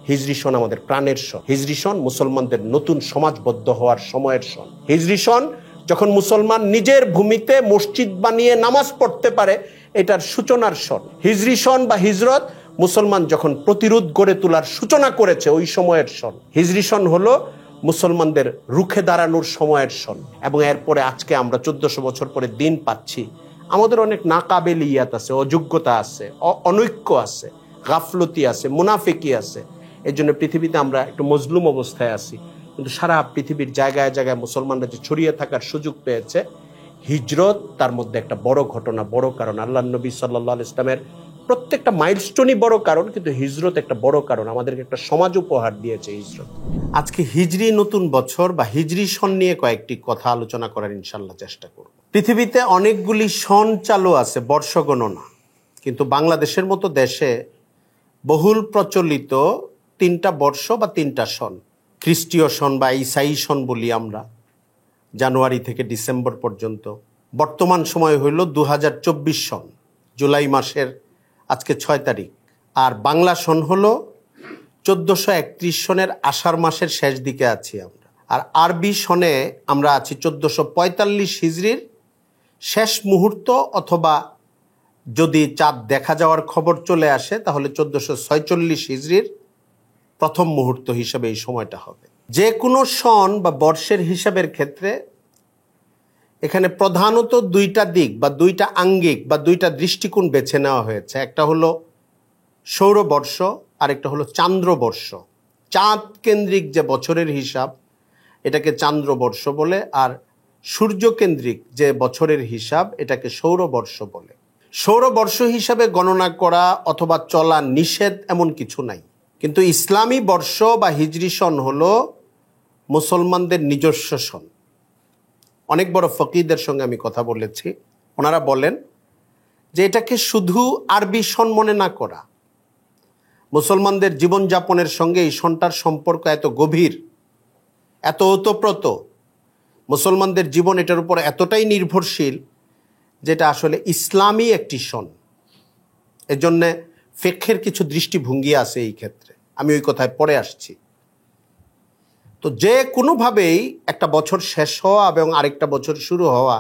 হিজরি সন আমাদের প্রাণের সন। হিজরি সন মুসলমানদের নতুন সমাজবদ্ধ হওয়ার সময়ের সন। হিজরি সন যখন মুসলমান নিজের ভূমিতে মসজিদ বানিয়ে নামাজ পড়তে পারে, এটার সূচনার সন। হিজরি সন বা হিজরত মুসলমান যখন প্রতিরোধ গড়ে তোলার সূচনা করেছে ওই সময়ের সন। হিজরি সন হলো মুসলমানদের রুখে দাঁড়ানোর সময়ের সন। এবং এরপরে আজকে আমরা 1400 বছর পরে দিন পাচ্ছি। আমাদের অনেক নাকাবেলিয়াত আছে, অযোগ্যতা আছে, অনৈক্য আছে, গাফলতি আছে, মুনাফিকি আছে। এর জন্য পৃথিবীতে আমরা একটু মজলুম অবস্থায় আছি। কিন্তু সারা পৃথিবীর জায়গায় জায়গায় মুসলমানরা যে ছড়িয়ে থাকার সুযোগ পেয়েছে, হিজরত তার মধ্যে একটা বড় ঘটনা, বড় কারণ। আল্লাহ নবী সাল্লাল্লাহু আলাইহি ইসলামের প্রত্যেকটা মাইলস্টোনই বড় কারণ, কিন্তু হিজরত একটা বড় কারণ। আমাদেরকে একটা সমাজ উপহার দিয়েছে হিজরত। আজকে হিজরি নতুন বছর বা হিজরি সন নিয়ে কয়েকটি কথা আলোচনা করার ইনশাল্লাহ চেষ্টা করব। পৃথিবীতে অনেকগুলি সন চালু আছে, বর্ষ গণনা, কিন্তু বাংলাদেশের মতো দেশে বহুল প্রচলিত 3টা বর্ষ বা 3টা সন। খ্রিস্টীয় সন বা ঈসাই সন বলি আমরা, জানুয়ারি থেকে ডিসেম্বর পর্যন্ত। বর্তমান সময় হইল 2024 সন, জুলাই মাসের আজকে 6 তারিখ। আর বাংলা সন হলো 1431 সনের আষাঢ় মাসের শেষ দিকে আছি আমরা। আর আরবি সনে আমরা আছি 1445 হিজরির শেষ মুহূর্ত, অথবা যদি চাঁদ দেখা যাওয়ার খবর চলে আসে তাহলে 1446 হিজরির প্রথম মুহূর্ত হিসাবে এই সময়টা হবে। যে কোনো সন বা বর্ষের হিসাবের ক্ষেত্রে এখানে প্রধানত 2টা দিক বা 2টা আঙ্গিক বা 2টা দৃষ্টিকোণ বেছে নেওয়া হয়েছে। একটা হলো সৌরবর্ষ, আরেকটা হলো চান্দ্রবর্ষ। চাঁদ কেন্দ্রিক যে বছরের হিসাব, এটাকে চান্দ্রবর্ষ বলে, আর সূর্যকেন্দ্রিক যে বছরের হিসাব, এটাকে সৌরবর্ষ বলে। সৌরবর্ষ হিসাবে গণনা করা অথবা চলা নিষেধ এমন কিছু নাই, কিন্তু ইসলামী বর্ষ বা হিজরি সন হলো মুসলমানদের নিজস্ব সন। অনেক বড় ফকিহদের সঙ্গে আমি কথা বলেছি, ওনারা বলেন যে এটাকে শুধু আরবি সন মনে না করা, মুসলমানদের জীবনযাপনের সঙ্গে এই সনটার সম্পর্ক এত গভীর, এত ওতপ্রোত, মুসলমানদের জীবন এটার উপর এতটাই নির্ভরশীল, যেটা আসলে ইসলামী একটি সন। এজন্যে ফিকহের কিছু দৃষ্টিভঙ্গি আছে এই ক্ষেত্রে, আমি ওই কথায় পরে আসছি। তো যে কোনোভাবেই একটা বছর শেষ হওয়া এবং আরেকটা বছর শুরু হওয়া,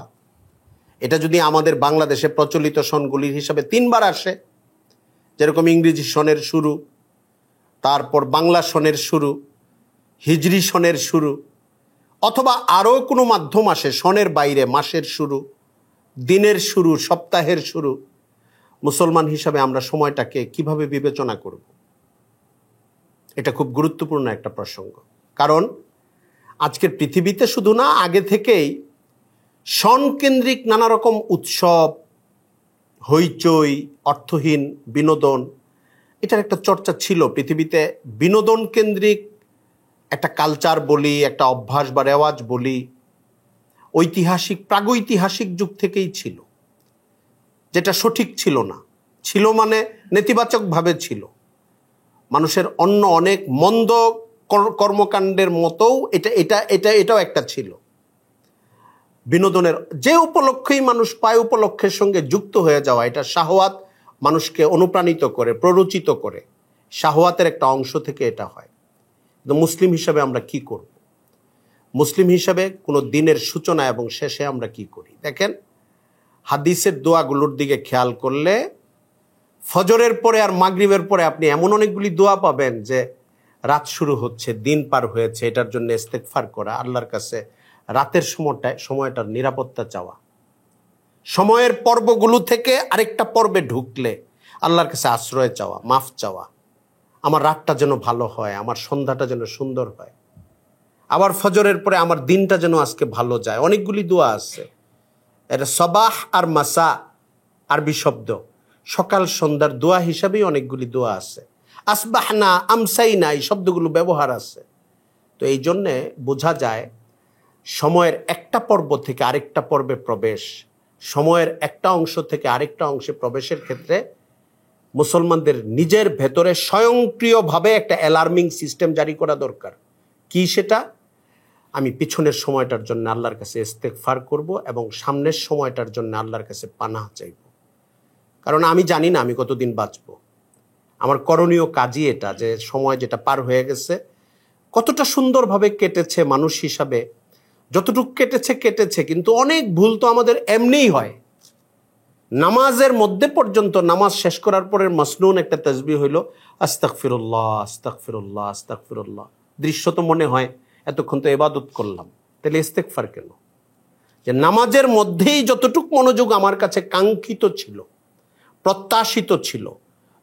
এটা যদি আমাদের বাংলাদেশে প্রচলিত সনগুলির হিসাবে 3বার আসে, যেরকম ইংরেজি সনের শুরু, তারপর বাংলা সনের শুরু, হিজরি সনের শুরু, অথবা আরও কোনো মাধ্যম আসে সনের বাইরে, মাসের শুরু, দিনের শুরু, সপ্তাহের শুরু, মুসলমান হিসাবে আমরা সময়টাকে কিভাবে বিবেচনা করব? এটা খুব গুরুত্বপূর্ণ একটা প্রসঙ্গ। কারণ আজকের পৃথিবীতে শুধু না, আগে থেকেই সনকেন্দ্রিক নানা রকম উৎসব, হইচই, অর্থহীন বিনোদন, এটার একটা চর্চা ছিল পৃথিবীতে। বিনোদন কেন্দ্রিক একটা কালচার বলি, একটা অভ্যাস বা রেওয়াজ বলি, ঐতিহাসিক প্রাগৈতিহাসিক যুগ থেকেই ছিল, যেটা সঠিক ছিল না। ছিল মানে নেতিবাচকভাবে ছিল। মানুষের অন্য অনেক মন্দ কর্মকাণ্ডের মতোও এটাও একটা ছিল। বিনোদনের যে উপলক্ষেই মানুষ পায়, উপলক্ষের সঙ্গে যুক্ত হয়ে যাওয়া, এটা শাহওয়াত মানুষকে অনুপ্রাণিত করে, প্ররোচিত করে। শাহওয়াতের একটা অংশ থেকে এটা হয়। কিন্তু মুসলিম হিসাবে আমরা কি করব? মুসলিম হিসাবে কোনো দিনের সূচনা এবং শেষে আমরা কি করি? দেখেন, হাদিসের দোয়াগুলোর দিকে খেয়াল করলে ফজরের পরে আর মাগরিবের পরে আপনি এমন অনেকগুলি দোয়া পাবেন যে রাত শুরু হচ্ছে, দিন পার হয়েছে, এটার জন্য ইস্তেগফার করা, আল্লাহর কাছে রাতের সময়টার নিরাপত্তা চাওয়া, সময়ের পর্বগুলো থেকে আরেকটা পর্বে ঢুকলে আল্লাহর কাছে আশ্রয় চাওয়া, মাফ চাওয়া, আমার রাতটা যেন ভালো হয়, আমার সন্ধ্যাটা যেন সুন্দর হয়, আবার ফজরের পরে আমার দিনটা যেন আজকে ভালো যায়। অনেকগুলি দোয়া আছে। এটা সবাহ আর মাসা আরবি শব্দ, সকাল সন্ধ্যার দোয়া হিসাবেই অনেকগুলি দোয়া আছে। আসবাহনা, আমসাইনা, এই শব্দগুলো ব্যবহার আছে। তো এই জন্যে বোঝা যায় সময়ের একটা পর্ব থেকে আরেকটা পর্বে প্রবেশ, সময়ের একটা অংশ থেকে আরেকটা অংশে প্রবেশের ক্ষেত্রে মুসলমানদের নিজের ভেতরে স্বয়ংক্রিয়ভাবে একটা অ্যালার্মিং সিস্টেম জারি করা দরকার। কি সেটা? আমি পিছনের সময়টার জন্য আল্লাহর কাছে ইস্তেগফার করব এবং সামনের সময়টার জন্য আল্লাহর কাছে পানাহ চাইব। কারণ আমি জানি না আমি কতদিন বাঁচব। আমার করণীয় কাজই এটা, যে সময় যেটা পার হয়ে গেছে কতটা সুন্দরভাবে কেটেছে মানুষ হিসাবে, যতটুকু কেটেছে, কিন্তু অনেক ভুল তো আমাদের এমনিই হয়। নামাজের মধ্যে পর্যন্ত, নামাজ শেষ করার পরের মাসনুন একটা তাসবিহ হইল আস্তাগফিরুল্লাহ আস্তাগফিরুল্লাহ আস্তাগফিরুল্লাহ। দৃশ্য তো মনে হয় এতক্ষণ তো ইবাদত করলাম, তাহলে ইস্তেগফার কেন? যে নামাজের মধ্যেই যতটুকু মনোযোগ আমার কাছে কাঙ্ক্ষিত ছিল, প্রত্যাশিত ছিল,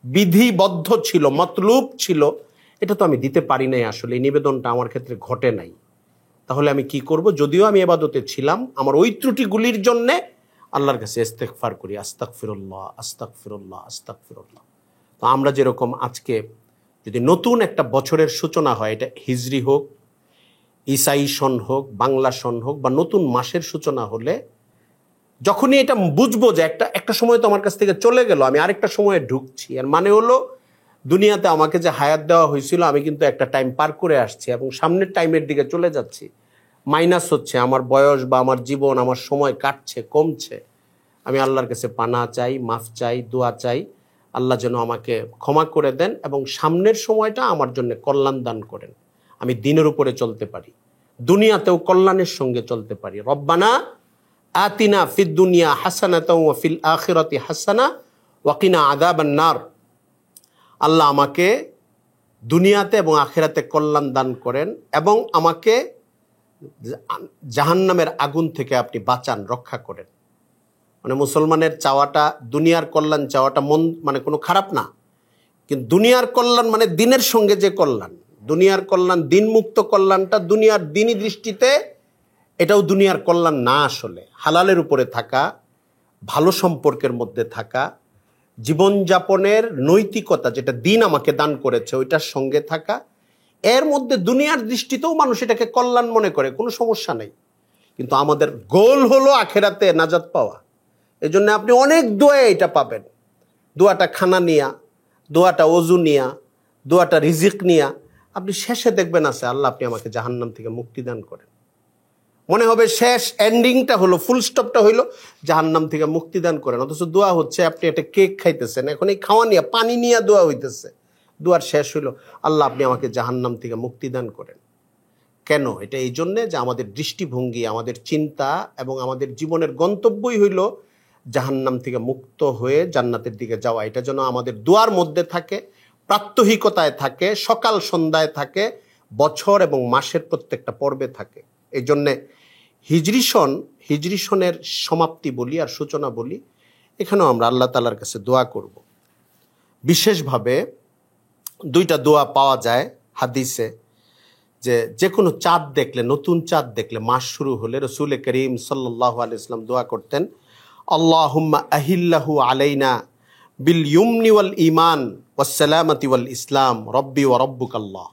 বিধিবদ্ধ ছিল, মতলুব ছিল, এটা তো আমি দিতে পারি নাই। আসলে এই নিবেদনটা আমার ক্ষেত্রে ঘটে নাই। তাহলে আমি কি করব? যদিও আমি ইবাদতে ছিলাম, আমার ওই ত্রুটিগুলির জন্যে আল্লাহর কাছে ইস্তেগফার করি, আস্তাগফিরুল্লাহ আস্তাগফিরুল্লাহ আস্তাগফিরুল্লাহ। তো আমরা যেরকম আজকে যদি নতুন একটা বছরের সূচনা হয়, এটা হিজরি হোক, ঈসাই সন হোক, বাংলা সন হোক, বা নতুন মাসের সূচনা হলে যখনই এটা বুঝবো যে একটা সময় তো আমার কাছ থেকে চলে গেল, আমি আরেকটা সময়ে ঢুকছি, আর মানে হলো দুনিয়াতে আমাকে যে হায়াত দেওয়া হয়েছিল আমি কিন্তু একটা টাইম পার করে আসছি এবং সামনের টাইমের দিকে চলে যাচ্ছি, মাইনাস হচ্ছে আমার বয়স বা আমার জীবন, আমার সময় কাটছে, কমছে। আমি আল্লাহর কাছে পানা চাই, মাফ চাই, দোয়া চাই, আল্লাহ যেন আমাকে ক্ষমা করে দেন এবং সামনের সময়টা আমার জন্য কল্যাণ দান করেন, আমি দিনের উপরে চলতে পারি, দুনিয়াতেও কল্যাণের সঙ্গে চলতে পারি। রব্বানা আতিনা ফিদ দুনিয়া হাসানাতাও ওয়া ফিল আখিরাতি হাসানা ওয়া কিনা আযাবান নার। আল্লাহ আমাকে দুনিয়াতে এবং আখিরাতে কল্যাণ দান করেন এবং আমাকে জাহান্নামের আগুন থেকে আপনি বাঁচান, রক্ষা করেন। মানে মুসলমানের চাওয়াটা, দুনিয়ার কল্যাণ চাওয়াটা মানে কোনো খারাপ না, কিন্তু দুনিয়ার কল্যাণ মানে দিনের সঙ্গে যে কল্যাণ, দুনিয়ার কল্যাণ, দিন মুক্ত কল্যাণটা দুনিয়ার দিনই দৃষ্টিতে এটাও দুনিয়ার কল্যাণ না। আসলে হালালের উপরে থাকা, ভালো সম্পর্কের মধ্যে থাকা, জীবনযাপনের নৈতিকতা যেটা দিন আমাকে দান করেছে ওইটার সঙ্গে থাকা, এর মধ্যে দুনিয়ার দৃষ্টিতেও মানুষ এটাকে কল্যাণ মনে করে, কোনো সমস্যা নেই। কিন্তু আমাদের গোল হলো আখেরাতে নাজাত পাওয়া। এই জন্য আপনি অনেক দোয়ায় এটা পাবেন, দোয়াটা খানা নিয়া, দোয়াটা অজু নিয়া, দোয়াটা রিজিক নিয়া, আপনি শেষে দেখবেন আছে আল্লাহ আপনি আমাকে জাহান্নাম থেকে মুক্তি দান করেন। মনে হবে শেষ এন্ডিংটা হলো, ফুল স্টপটা হইলো জাহান্নাম থেকে মুক্তি দান করেন, অথচ দোয়া হচ্ছে আপনি একটা কেক খাইতেছেন, এখন এই খাওয়া নিয়ে পানি নিয়ে দোয়া হইতেছে, দোয়ার শেষ হইলো আল্লাহ আপনি আমাকে জাহান্নাম থেকে মুক্তি দান করেন। কেন? এটা এই জন্যে যে আমাদের দৃষ্টিভঙ্গি, আমাদের চিন্তা এবং আমাদের জীবনের গন্তব্যই হইল জাহান্নাম থেকে মুক্ত হয়ে জান্নাতের দিকে যাওয়া। এটা যেন আমাদের দোয়ার মধ্যে থাকে, প্রাত্যহিকতায় থাকে, সকাল সন্ধ্যায় থাকে, বছর এবং মাসের প্রত্যেকটা পর্বে থাকে। এই জন্যে হিজরি সনের সমাপ্তি বলি আর সূচনা বলি, এখানেও আমরা আল্লাহ তাআলার কাছে দোয়া করব। বিশেষভাবে দুইটা দোয়া পাওয়া যায় হাদিসে, যে কোনো চাঁদ দেখলে, নতুন চাঁদ দেখলে, মাস শুরু হলে রাসূল করিম সাল্লাল্লাহু আলাইহি ওয়াসাল্লাম দোয়া করতেন, আল্লাহুম্মা আহিল্লাহু আলাইনা বিল ইয়ুমনি ওয়াল ঈমান ওয়াস সালামাতি ওয়াল ইসলাম রব্বি ওয়া রব্বুকাল্লাহ।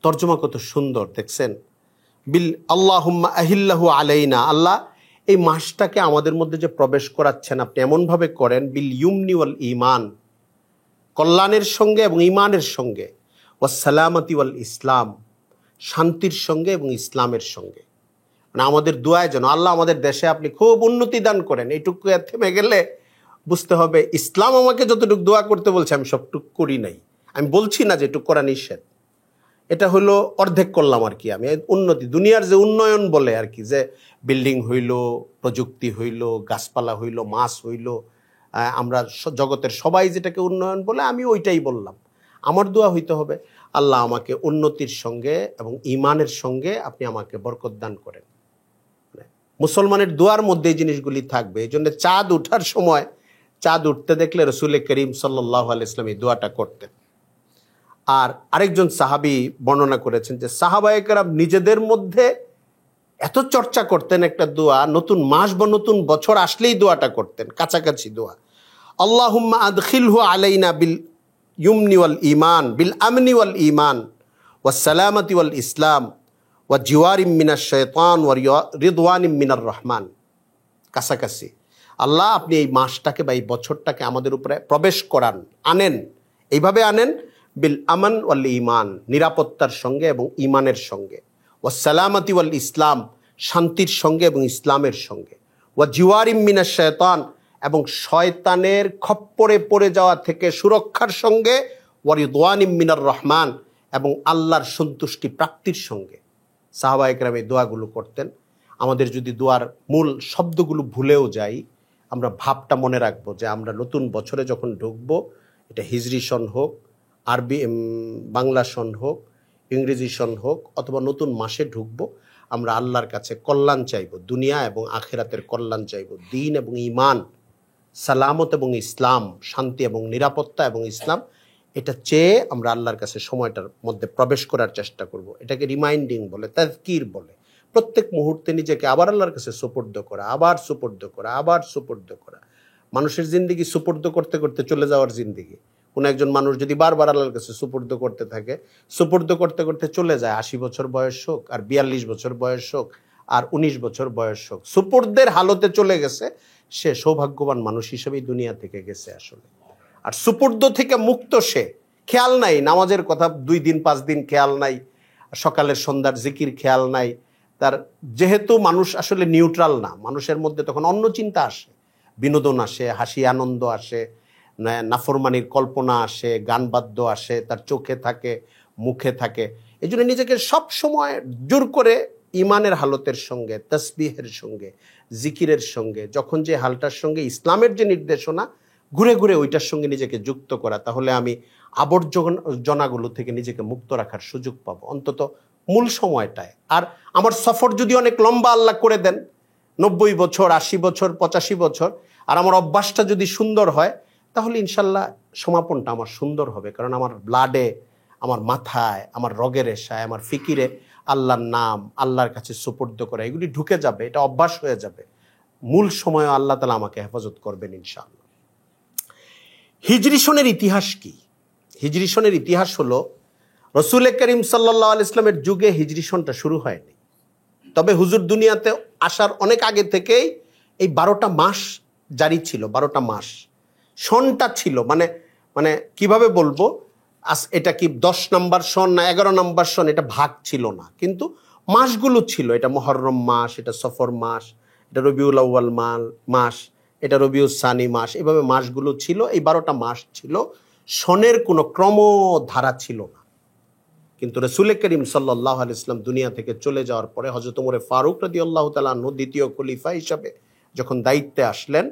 তর্জমা কত সুন্দর দেখছেন, বিল আল্লাহুম্মা আহিল্লাহু আলাইনা, আল্লাহ এই মাসটাকে আমাদের মধ্যে যে প্রবেশ করাচ্ছেন আপনি এমনভাবে করেন, বিল ইয়ুমনি ওয়াল ঈমান, কল্যাণের সঙ্গে এবং ঈমানের সঙ্গে, ওয়াস সালামাতি ওয়াল ইসলাম, শান্তির সঙ্গে এবং ইসলামের সঙ্গে। মানে আমাদের দোয়ায় যেন আল্লাহ আমাদের দেশে আপনি খুব উন্নতি দান করেন, এইটুকু থেমে গেলে বুঝতে হবে ইসলাম আমাকে যতটুকু দোয়া করতে বলছে আমি সবটুকু করি নাই। আমি বলছি না যে এটুকু করা নিষেধ, এটা হলো অর্ধেক করলাম আর কি। আমি উন্নতি, দুনিয়ার যে উন্নয়ন বলে আর কি, যে বিল্ডিং হইল, প্রযুক্তি হইল, গাছপালা হইল, মাছ হইল, আমরা জগতের সবাই যেটাকে উন্নয়ন বলে আমি ওইটাই বললাম। আমার দোয়া হইতে হবে আল্লাহ আমাকে উন্নতির সঙ্গে এবং ঈমানের সঙ্গে আপনি আমাকে বরকত দান করেন। মুসলমানের দোয়ার মধ্যে এই জিনিসগুলি থাকবে। এই জন্য চাঁদ উঠার সময়, চাঁদ উঠতে দেখলে রাসূল করিম সাল্লাল্লাহু আলাইহি ওয়াসাল্লাম এই দোয়াটা করতেন। আর আরেকজন সাহাবী বর্ণনা করেছেন যে সাহাবায়ে কেরাম নিজেদের মধ্যে এত চর্চা করতেন একটা দোয়া, নতুন মাস বা নতুন বছর আসলেই দোয়াটা করতেন, কাছাকাছি দোয়া, আল্লাহুম্মা আদখিলহু আলাইনা বিল ইয়ুমনি ওয়াল ঈমান বিল আমনি ওয়াল ঈমান ওয়াস সালামাতি ওয়াল ইসলাম ওয়া জিওয়ারিম মিনাশ শাইতান ওয়া রিদওয়ানিম মিনার রহমান। কাছাকাছি, আল্লাহ আপনি এই মাসটাকে বা এই বছরটাকে আমাদের উপরে প্রবেশ করান, আনেন, এইভাবে আনেন, বিল আমান ওয়াল ঈমান, নিরাপত্তার সঙ্গে এবং ঈমানের সঙ্গে, ওয়া সালামাতি ওয়াল ইসলাম, শান্তির সঙ্গে এবং ইসলামের সঙ্গে, ওয়া জিওয়ারিম মিনাশ শাইতান, এবং শয়তানের খপ্পরে পড়ে যাওয়া থেকে সুরক্ষার সঙ্গে ওয়ারিদওয়ানিম মিনার রহমান এবং আল্লাহর সন্তুষ্টি প্রাপ্তির সঙ্গে সাহাবায়ে কেরাম এই দোয়াগুলো করতেন। আমাদের যদি দোয়ার মূল শব্দগুলো ভুলেও যাই, আমরা ভাবটা মনে রাখবো যে আমরা নতুন বছরে যখন ঢুকবো, এটা হিজরি সন হোক, আরবি বাংলা সন হোক, ইংরেজি সন হোক, অথবা নতুন মাসে ঢুকবো, আমরা আল্লাহর কাছে কল্যাণ চাইব, দুনিয়া এবং আখেরাতের কল্যাণ চাইব, দ্বীন এবং ঈমান, সালামত এবং ইসলাম, শান্তি এবং নিরাপত্তা এবং ইসলাম, এটা চেয়ে আমরা আল্লাহর কাছে সময়টার মধ্যে প্রবেশ করার চেষ্টা করব। এটাকে রিমাইন্ডিং বলে, তাযকির বলে। প্রত্যেক মুহূর্তে নিজেকে আবার আল্লাহর কাছে সুপর্দ করা, আবার সুপর্দ করা, আবার সুপর্দ করা। মানুষের জিন্দিগি সুপর্দ করতে করতে চলে যাওয়ার জিন্দিগি। কোনো একজন মানুষ যদি বারবার আল্লাহর কাছে সুপর্দ করতে থাকে, সুপর্দ করতে করতে চলে যায় 80 বছর বয়স হোক, আর 42 বছর বয়স হোক, আর 19 বছর বয়স হোক, সুপর্দের হালতে চলে গেছে, সে সৌভাগ্যবান মানুষ হিসেবেই দুনিয়া থেকে গেছে আসলে। আর সুপর্দ থেকে মুক্ত সে, খেয়াল নাই নামাজের কথা 2 দিন 5 দিন খেয়াল নাই, সকালের সন্ধ্যার জিকির খেয়াল নাই তার। যেহেতু মানুষ আসলে নিউট্রাল না, মানুষের মধ্যে তখন অন্য চিন্তা আসে, বিনোদন আসে, হাসি আনন্দ আসে, নাফরমানির কল্পনা আসে, গান বাদ্য আসে, তার চোখে থাকে, মুখে থাকে। এই জন্য নিজেকে সব সময় জোর করে ইমানের হালতের সঙ্গে, তসবিহের সঙ্গে, জিকিরের সঙ্গে, যখন যে হালটার সঙ্গে ইসলামের যে নির্দেশনা, ঘুরে ঘুরে ওইটার সঙ্গে নিজেকে যুক্ত করা, তাহলে আমি আবর্জনাগুলো থেকে নিজেকে মুক্ত রাখার সুযোগ পাবো অন্তত মূল সময়টায়। আর আমার সফর যদি অনেক লম্বা আল্লাহ করে দেন, 90 বছর, 80 বছর, 85 বছর, আর আমার অভ্যাসটা যদি সুন্দর হয়, তাহলে ইনশাল্লাহ সমাপনটা আমার সুন্দর হবে। কারণ আমার ব্লাডে, আমার মাথায়, আমার রগের রেশায়, আমার ফিকিরে আল্লাহর নাম, আল্লাহর কাছে সুপর্দ করা, এগুলি ঢুকে যাবে, এটা অভ্যাস হয়ে যাবে। মূল সময়ে আল্লাহ তাআলা আমাকে হেফাজত করবেন ইনশাআল্লাহ। হিজরি সনের ইতিহাস কি? হিজরি সনের ইতিহাস হলো, রসুল করিম সাল্লাল্লাহু আলাইহি ইসলামের যুগে হিজরি সনটা শুরু হয়নি। তবে হুজুর দুনিয়াতে আসার অনেক আগে থেকেই এই 12টা মাস জারি ছিল। 12টা মাস সনটা ছিল, মানে কিভাবে বলবো, এটা কি 10 নম্বর সন না 11 নম্বর সন, এটা ভাগ ছিল না, কিন্তু মাসগুলো ছিল। এটা মুহররম মাস, এটা সফর মাস, এটা রবিউল আউয়াল মাস, এটা রবিউল সানি মাস, এভাবে মাসগুলো ছিল। এই 12টা মাস ছিল, সনের কোনো ক্রমধারা ছিল না। কিন্তু রাসূল করিম সাল্লাল্লাহু আলাইহি ওয়াসাল্লাম দুনিয়া থেকে চলে যাওয়ার পরে হযরত ওমর ফারুক রাদিয়াল্লাহু তাআলা আনহু দ্বিতীয় খলিফা হিসাবে যখন দায়িত্বে আসলেন,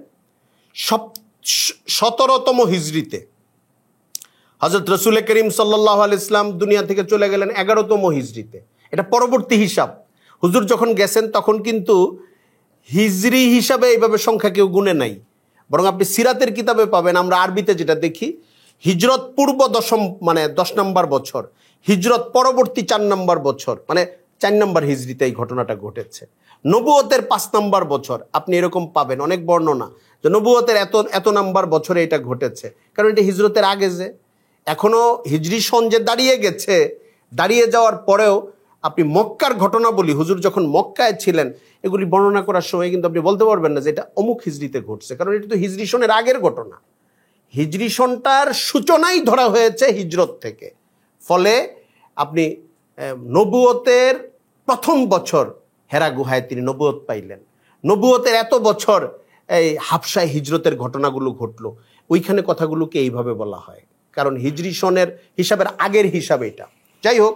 17তম হিজরিতে হযরত রাসূল করিম সাল্লাল্লাহু আলাইহি ওয়াসাল্লাম দুনিয়া থেকে চলে গেলেন 11তম হিজরিতে। এটা পরবর্তী হিসাব। হুজুর যখন গেছেন তখন কিন্তু হিজরি হিসাবে এইভাবে সংখ্যা কেউ গুনে নাই, বরং আপনি সিরাতের কিতাবে পাবেন, আমরা আরবিতে যেটা দেখি, হিজরত পূর্ব 10 নম্বর বছর, হিজরত পরবর্তী 4 নম্বর বছর, মানে 4 নম্বর হিজরিতে এই ঘটনাটা ঘটেছে। নবুয়তের 5 নম্বর বছর আপনি এরকম পাবেন অনেক বর্ণনা যে নবুয়তের এত নম্বর বছরে এটা ঘটেছে, কারণ এটা হিজরতের আগে। যে এখনো হিজরি সন যে দাঁড়িয়ে গেছে, দাঁড়িয়ে যাওয়ার পরেও আপনি মক্কার ঘটনা বলি, হুজুর যখন মক্কায় ছিলেন, এগুলি বর্ণনা করার সময় কিন্তু আপনি বলতে পারবেন না যে এটা অমুক হিজরিতে ঘটছে, কারণ এটা তো হিজরি সনের আগের ঘটনা। হিজরি সনটার সূচনাই ধরা হয়েছে হিজরত থেকে। ফলে আপনি নবুয়তের প্রথম বছর হেরা গুহায় তিনি নবুয়ত পাইলেন। নবুয়তের এত বছর এই হাবশায় হিজরতের ঘটনাগুলো ঘটলো, ওইখানে কথাগুলোকে এইভাবে বলা হয়, কারণ হিজরি সনের হিসাবের আগের হিসাব এটা। যাই হোক,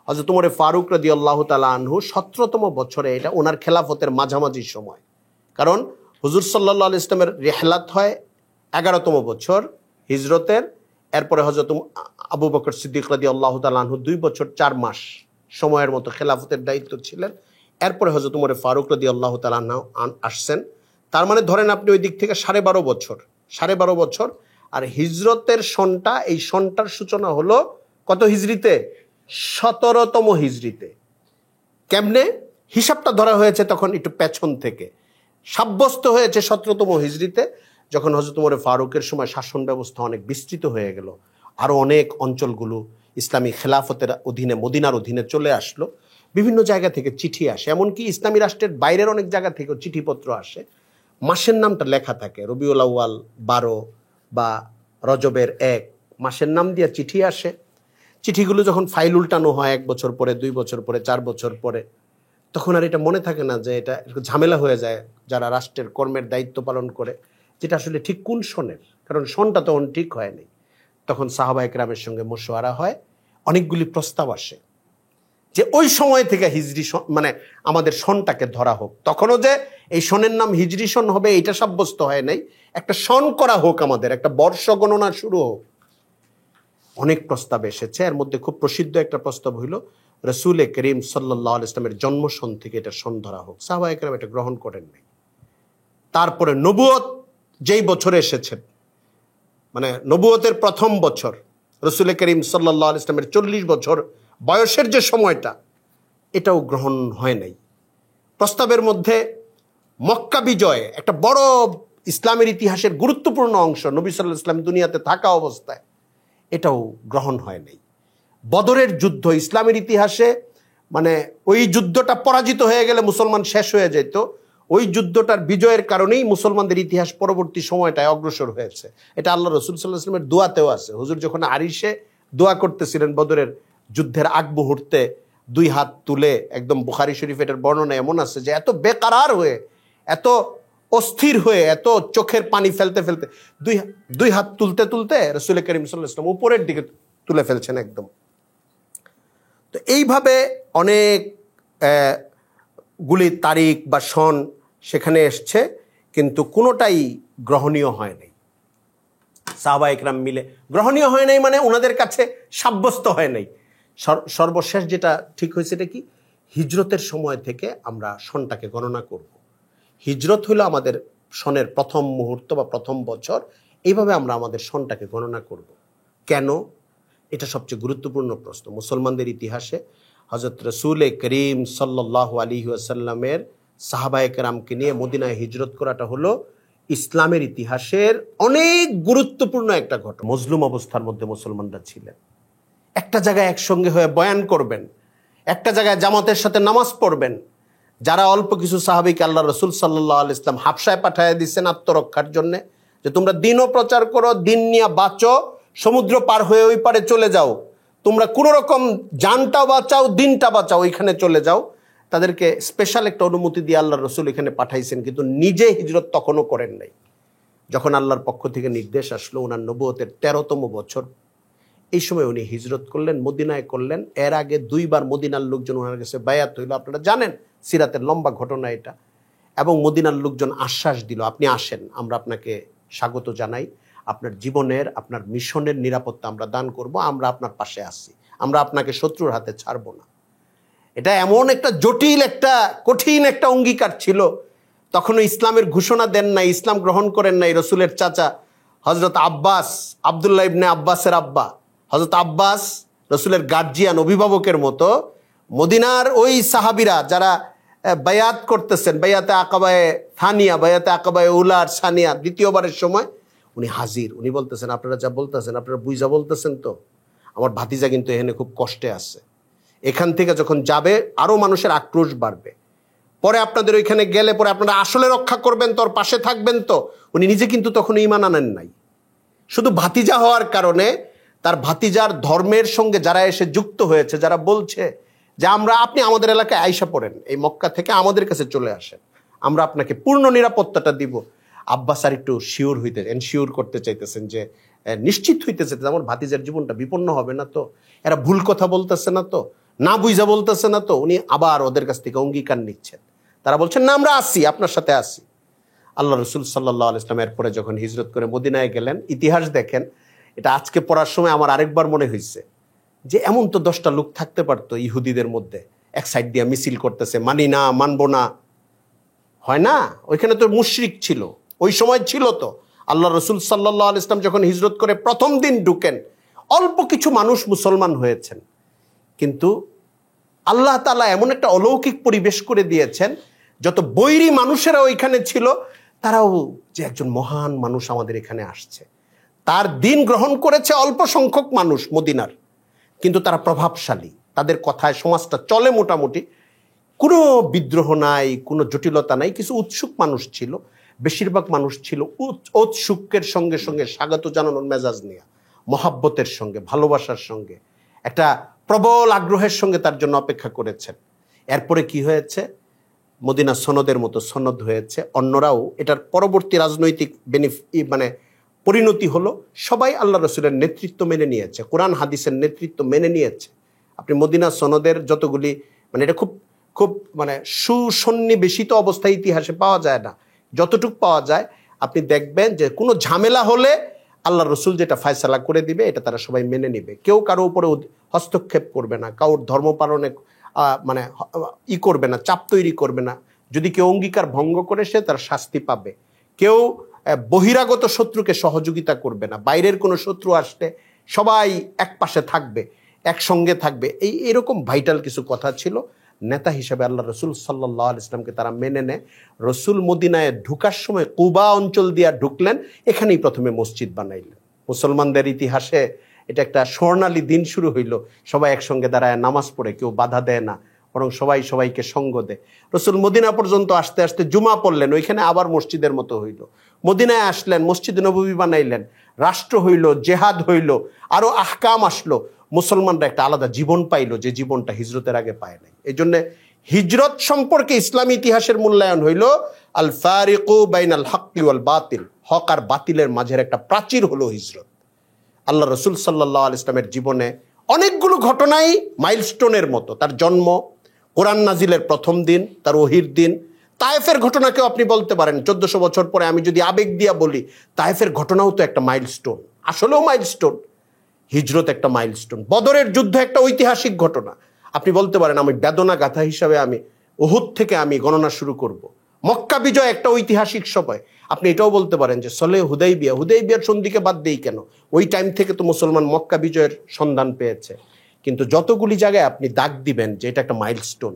হযরত ওমর ফারুক রাদিয়াল্লাহু তাআলা আনহু 17তম বছরে, এটা ওনার খেলাফতের মাঝামাঝি সময়, কারণ হুজুর সাল্লাল্লাহু আলাইহি ইসলামের রিহলাত হয় 11তম বছর হিজরতের। এরপরে হযরত আবু বকর সিদ্দিক রাদিয়াল্লাহু তাআলা আনহু 2 বছর 4 মাস সময়ের মতো খেলাফতের দায়িত্ব ছিলেন। এরপরে হযরত ওমর ফারুক রাদিয়াল্লাহু তাআলা আনহু আসছেন। তার মানে ধরেন আপনি ওই দিক থেকে 12.5 বছর, 12.5 বছর। আর হিজরতের সনটা, এই সনটার সূচনা হলো কত হিজরিতে? 17তম হিজরিতে। কেমনে হিসাবটা ধরা হয়েছে তখন একটু পেছন থেকে, সাব্যস্ত হয়েছে 17তম হিজরিতে, যখন হযরত ওমর ফারুকের সময় শাসন ব্যবস্থা অনেক বিস্তৃত হয়ে গেল, আরও অনেক অঞ্চলগুলো ইসলামী খেলাফতের অধীনে, মদিনার অধীনে চলে আসলো। বিভিন্ন জায়গা থেকে চিঠি আসে, এমনকি ইসলামী রাষ্ট্রের বাইরের অনেক জায়গা থেকেও চিঠিপত্র আসে, মাসের নামটা লেখা থাকে, রবিউল আউয়াল 12 বা রজবের 1 মাসের নাম দিয়ে চিঠি আসে। চিঠিগুলো যখন ফাইল উল্টানো হয় 1 বছর পরে, 2 বছর পরে, 4 বছর পরে, তখন আর এটা মনে থাকে না, যে এটা ঝামেলা হয়ে যায় যারা রাষ্ট্রের কর্মের দায়িত্ব পালন করে। যেটা আসলে ঠিক কোন সনের, কারণ সনটা তখন ঠিক হয়নি। তখন সাহাবা একরামের সঙ্গে মশওয়ারা হয়, অনেকগুলি প্রস্তাব আসে যে ওই সময় থেকে হিজরি মানে আমাদের সনটাকে ধরা হোক। তখনও যে এই সনের নাম হিজরি সন হবে এটা সাব্যস্ত হয় নাই, একটা সন করা হোক, আমাদের একটা বর্ষ গণনা শুরু হোক। অনেক প্রস্তাব এসেছে, এর মধ্যে খুব প্রসিদ্ধ একটা প্রস্তাব হইল রসুল করিম সাল্লাল্লাহু আলাইহি ওয়াসাল্লামের জন্ম সন থেকে এটা সন ধরা হোক। সাহাবা একরাম এটা গ্রহণ করেন নাই। তারপরে নবুয়ত যেই বছরে এসেছেন, মানে নবুয়তের প্রথম বছর, রসুল করিম সাল্লাল্লাহু আলাইহি ওয়াসাল্লামের 40 বছর বয়সের যে সময়টা, এটাও গ্রহণ হয় নাই। প্রস্তাবের মধ্যে মক্কা বিজয়, একটা বড় ইসলামের ইতিহাসের গুরুত্বপূর্ণ অংশ, নবী সাল্লাল্লাহু আলাইহি ওয়াসাল্লাম দুনিয়াতে থাকা অবস্থায়, এটাও গ্রহণ হয় নাই। বদরের যুদ্ধ ইসলামের ইতিহাসে, মানে ওই যুদ্ধটা পরাজিত হয়ে গেলে মুসলমান শেষ হয়ে যেত, ওই যুদ্ধটার বিজয়ের কারণেই মুসলমানদের ইতিহাস পরবর্তী সময়টায় অগ্রসর হয়েছে। এটা আল্লাহ রসুল সাল্লাল্লাহু আলাইহি ওয়াসাল্লামের দোয়াতেও আছে। হুজুর যখন আরিশে দোয়া করতেছিলেন বদরের যুদ্ধের আগ মুহূর্তে, 2 হাত তুলে, একদম বুখারী শরীফ এটার বর্ণনা এমন আছে যে এত বেকারার হয়ে, এত অস্থির হয়ে, এত চোখের পানি ফেলতে ফেলতে, দুই হাত তুলতে তুলতে রসুল করিম সাল্লাল্লাহু আলাইহি ওয়াসাল্লাম উপরের দিকে তুলে ফেলছেন একদম। তো এইভাবে অনেক গুলি তারিখ বা সন সেখানে এসছে, কিন্তু কোনোটাই গ্রহণীয় হয় নাই। সাহাবা একরাম মিলে গ্রহণীয় হয় নাই, মানে ওনাদের কাছে সাব্যস্ত হয় নাই। সর্বশেষ যেটা ঠিক হয়েছে এটা কি, হিজরতের সময় থেকে আমরা সনটাকে গণনা করব। হিজরত হলো আমাদের সনের প্রথম মুহূর্ত বা প্রথম বছর, এইভাবে আমরা আমাদের সনটাকে গণনা করব। কেন? এটা সবচেয়ে গুরুত্বপূর্ণ প্রশ্ন। মুসলমানদের ইতিহাসে হযরত রসুল করিম সাল্লাল্লাহু আলাইহি ওয়াসাল্লামের সাহাবায়ে কেরামকে নিয়ে মদিনায় হিজরত করাটা হলো ইসলামের ইতিহাসের অনেক গুরুত্বপূর্ণ একটা ঘটনা। মজলুম অবস্থার মধ্যে মুসলমানরা ছিলেন, একটা জায়গায় একসঙ্গে হয়ে বয়ান করবেন, একটা জায়গায় জামাতের সাথে নামাজ পড়বেন। যারা অল্প কিছু সাহাবীকে আল্লাহ রসুল সাল্লাল্লাহু আলাইহি ওয়াসাল্লাম হাবশায় পাঠিয়ে দিচ্ছেন আত্মরক্ষার জন্য, যে তোমরা দিনও প্রচার করো, দিন নিয়ে বাঁচো, সমুদ্র পার হয়ে ওই পারে চলে যাও, তোমরা কোনো রকম জানটা বাঁচাও, দিনটা বাঁচাও, ওইখানে চলে যাও। তাদেরকে স্পেশাল একটা অনুমতি দিয়ে আল্লাহ রসুল এখানে পাঠাইছেন, কিন্তু নিজে হিজরত তখনও করেন নাই। যখন আল্লাহর পক্ষ থেকে নির্দেশ আসলো ওনার নবুয়তের 13তম বছর, এই সময় উনি হিজরত করলেন, মদিনায় করলেন। এর আগে 2 বার মদিনার লোকজন ওনার কাছে বায়াত হইল, আপনারা জানেন সিরাতের লম্বা ঘটনা এটা। এবং মদিনার লোকজন আশ্বাস দিল, আপনি আসেন, আমরা আপনাকে স্বাগত জানাই, আপনার জীবনের, আপনার মিশনের নিরাপত্তা আমরা দান করব, আমরা আপনার পাশে আছি, আমরা আপনাকে শত্রুর হাতে ছাড়ব না। এটা এমন একটা জটিল, একটা কঠিন একটা অঙ্গীকার ছিল। তখনও ইসলামের ঘোষণা দেন নাই, ইসলাম গ্রহণ করেন নাই রসুলের চাচা হজরত আব্বাস, আবদুল্লাহ ইবনে আব্বাসের আব্বা হজরত আব্বাস, রসুলের গার্জিয়ান, অভিভাবকের মতো মদিনার ওই সাহাবিরা যারা বায়াত করতেছেন, বায়াতে আকাবায়ে থানিয়া, বায়াতে আকাবায়ে উলার সানিয়া, দ্বিতীয়বারের সময় উনি হাজির। উনি বলতেছেন, আপনারা যা বলতেছেন, আপনারা বুঝা বলতেছেন তো, আমার ভাতিজা কিন্তু এখানে খুব কষ্টে আছে, এখান থেকে যখন যাবে আরও মানুষের আক্রোশ বাড়বে, পরে আপনাদের ওইখানে গেলে পরে আপনারা আসলে রক্ষা করবেন তো, পাশে থাকবেন তো। উনি নিজে কিন্তু তখন ঈমান আনেন নাই, শুধু ভাতিজা হওয়ার কারণে তার ভাতিজার ধর্মের সঙ্গে যারা এসে যুক্ত হয়েছে, যারা বলছে যে আপনি আমাদের এলাকায় আইসা পড়েন, এই মক্কা থেকে আমাদের কাছে চলে আসেন, আমরা আপনাকে পূর্ণ নিরাপত্তাটা দিব। আব্বাস আর একটু এনশিওর করতে চাইতেছেন, যে নিশ্চিত হইতে চাইতেছে আমার ভাতিজার জীবনটা বিপন্ন হবে না তো, এরা ভুল কথা বলতেছে না তো, না বুঝা বলতেছে না তো। উনি আবার ওদের কাছ থেকে অঙ্গীকার নিচ্ছেন। তারা বলছেন, না, আমরা আসি, আপনার সাথে আসি। আল্লাহ রসুল সাল্লাল্লাহু আলাইহি ওয়াসাল্লাম এরপরে যখন হিজরত করে মদিনায় গেলেন, ইতিহাস দেখেন, এটা আজকে পড়ার সময় আমার আরেকবার মনে হয়েছে যে এমন তো 10টা লোক থাকতে পারতো ইহুদিদের মধ্যে, এক সাইড দিয়ে মিছিল করতেছে, মানি না, মানবো না, হয় না? ওইখানে তো মুশরিক ছিল, ওই সময় ছিল তো। আল্লাহ রসুল সাল্লাল্লাহু আলাইহি ওয়াসাল্লাম যখন হিজরত করে প্রথম দিন ঢুকেন, অল্প কিছু মানুষ মুসলমান হয়েছেন, কিন্তু আল্লাহ তাআলা এমন একটা অলৌকিক পরিবেশ করে দিয়েছেন, যত বৈরী মানুষেরা ওইখানে ছিল, তারাও যে একজন মহান মানুষ আমাদের এখানে আসছে। তার দিন গ্রহণ করেছে অল্প সংখ্যক মানুষ মদিনার, কিন্তু তারা প্রভাবশালী, তাদের কথায় সমাজটা চলে মোটামুটি, কোনো বিদ্রোহ নাই, কোনো জটিলতা নাই। কিছু উৎসুক মানুষ ছিল, বেশিরভাগ মানুষ ছিল ঔৎসুক্যের সঙ্গে সঙ্গে স্বাগত জানানোর মেজাজ নিয়ে, মহাব্বতের সঙ্গে, ভালোবাসার সঙ্গে, একটা প্রবল আগ্রহের সঙ্গে তার জন্য অপেক্ষা করেছেন। এরপরে কি হয়েছে? মদিনা সনদের মতো সনদ হয়েছে, অন্যরাও এটার পরবর্তী রাজনৈতিক পরিণতি হলো সবাই আল্লাহ রসুলের নেতৃত্ব মেনে নিয়েছে, কোরআন হাদিসের নেতৃত্ব মেনে নিয়েছে। আপনি মদিনা সনদের যতগুলি এটা খুব খুব সুসন্নিবেশিত অবস্থায় ইতিহাসে পাওয়া যায় না, যতটুকু পাওয়া যায় আপনি দেখবেন যে কোনো ঝামেলা হলে আল্লাহ রসুল যেটা ফয়সালা করে দিবে এটা তারা সবাই মেনে নিবে, কেউ কারো উপরে হস্তক্ষেপ করবে না, কারোর ধর্ম পালনে করবে না, চাপ তৈরি করবে না। যদি কেউ অঙ্গীকার ভঙ্গ করে সে তার শাস্তি পাবে। কেউ বহিরাগত শত্রুকে সহযোগিতা করবে না, বাইরের কোনো শত্রু আসলে সবাই এক পাশে থাকবে, একসঙ্গে থাকবে। এরকম ভাইটাল কিছু কথা ছিল। নেতা হিসেবে আল্লাহ রসুল সাল্লাল্লাহু আলাইহি ওয়াসাল্লামকে তারা মেনে নেয়। রসুল মদিনায় ঢুকার সময় কুবা অঞ্চল দিয়া ঢুকলেন, এখানেই প্রথমে মসজিদ বানাইলেন। মুসলমানদের ইতিহাসে এটা একটা স্বর্ণালী দিন শুরু হইল। সবাই একসঙ্গে দাঁড়ায় নামাজ পড়ে, কেউ বাধা দেয় না, বরং সবাই সবাইকে সঙ্গ দেয়। রসুল মদিনা পর্যন্ত আসতে আসতে জুমা পড়লেন, ওইখানে আবার মসজিদের মতো হইল। মদিনায় আসলেন, মসজিদ নববী বানাইলেন, রাষ্ট্র হইল, জেহাদ হইল, আরো আহকাম আসলো। মুসলমানরা একটা আলাদা জীবন পাইলো, যে জীবনটা হিজরতের আগে পায় নাই। এই জন্য হিজরত সম্পর্কে ইসলামী ইতিহাসের মূল্যায়ন হইল আল ফারিকু বাইনাল হক ওয়াল বাতিল, হক আর বাতিলের মাঝের একটা প্রাচীর হলো হিজরত। আল্লাহ রসুল সাল্লাল্লাহু আলাইহি ওয়াসাল্লামের জীবনে অনেকগুলো ঘটনাই মাইলস্টোনের মতো। তার জন্ম, কোরআন নাজিলের প্রথম দিন, তার ওহির দিন, তায়েফের ঘটনাকেও আপনি বলতে পারেন 1400 বছর পরে আমি যদি আবেগ দিয়া বলি, তায়েফের ঘটনাও তো একটা মাইলস্টোন, আসলেও মাইলস্টোন। হিজরত একটা মাইলস্টোন, বদরের যুদ্ধ একটা ঐতিহাসিক ঘটনা। আপনি বলতে পারেন আমি বেদনা গাথা হিসাবে আমি উহুদ থেকে আমি গণনা শুরু করব। মক্কা বিজয় একটা ঐতিহাসিক সময়। আপনি এটাও বলতে পারেন যে হুদাইবিয়ার সন্ধিকে বাদ দেই কেন, ওই টাইম থেকে তো মুসলমান মক্কা বিজয়ের সন্ধান পেয়েছে। কিন্তু যতগুলি জায়গায় আপনি দাগ দিবেন যে এটা একটা মাইলস্টোন,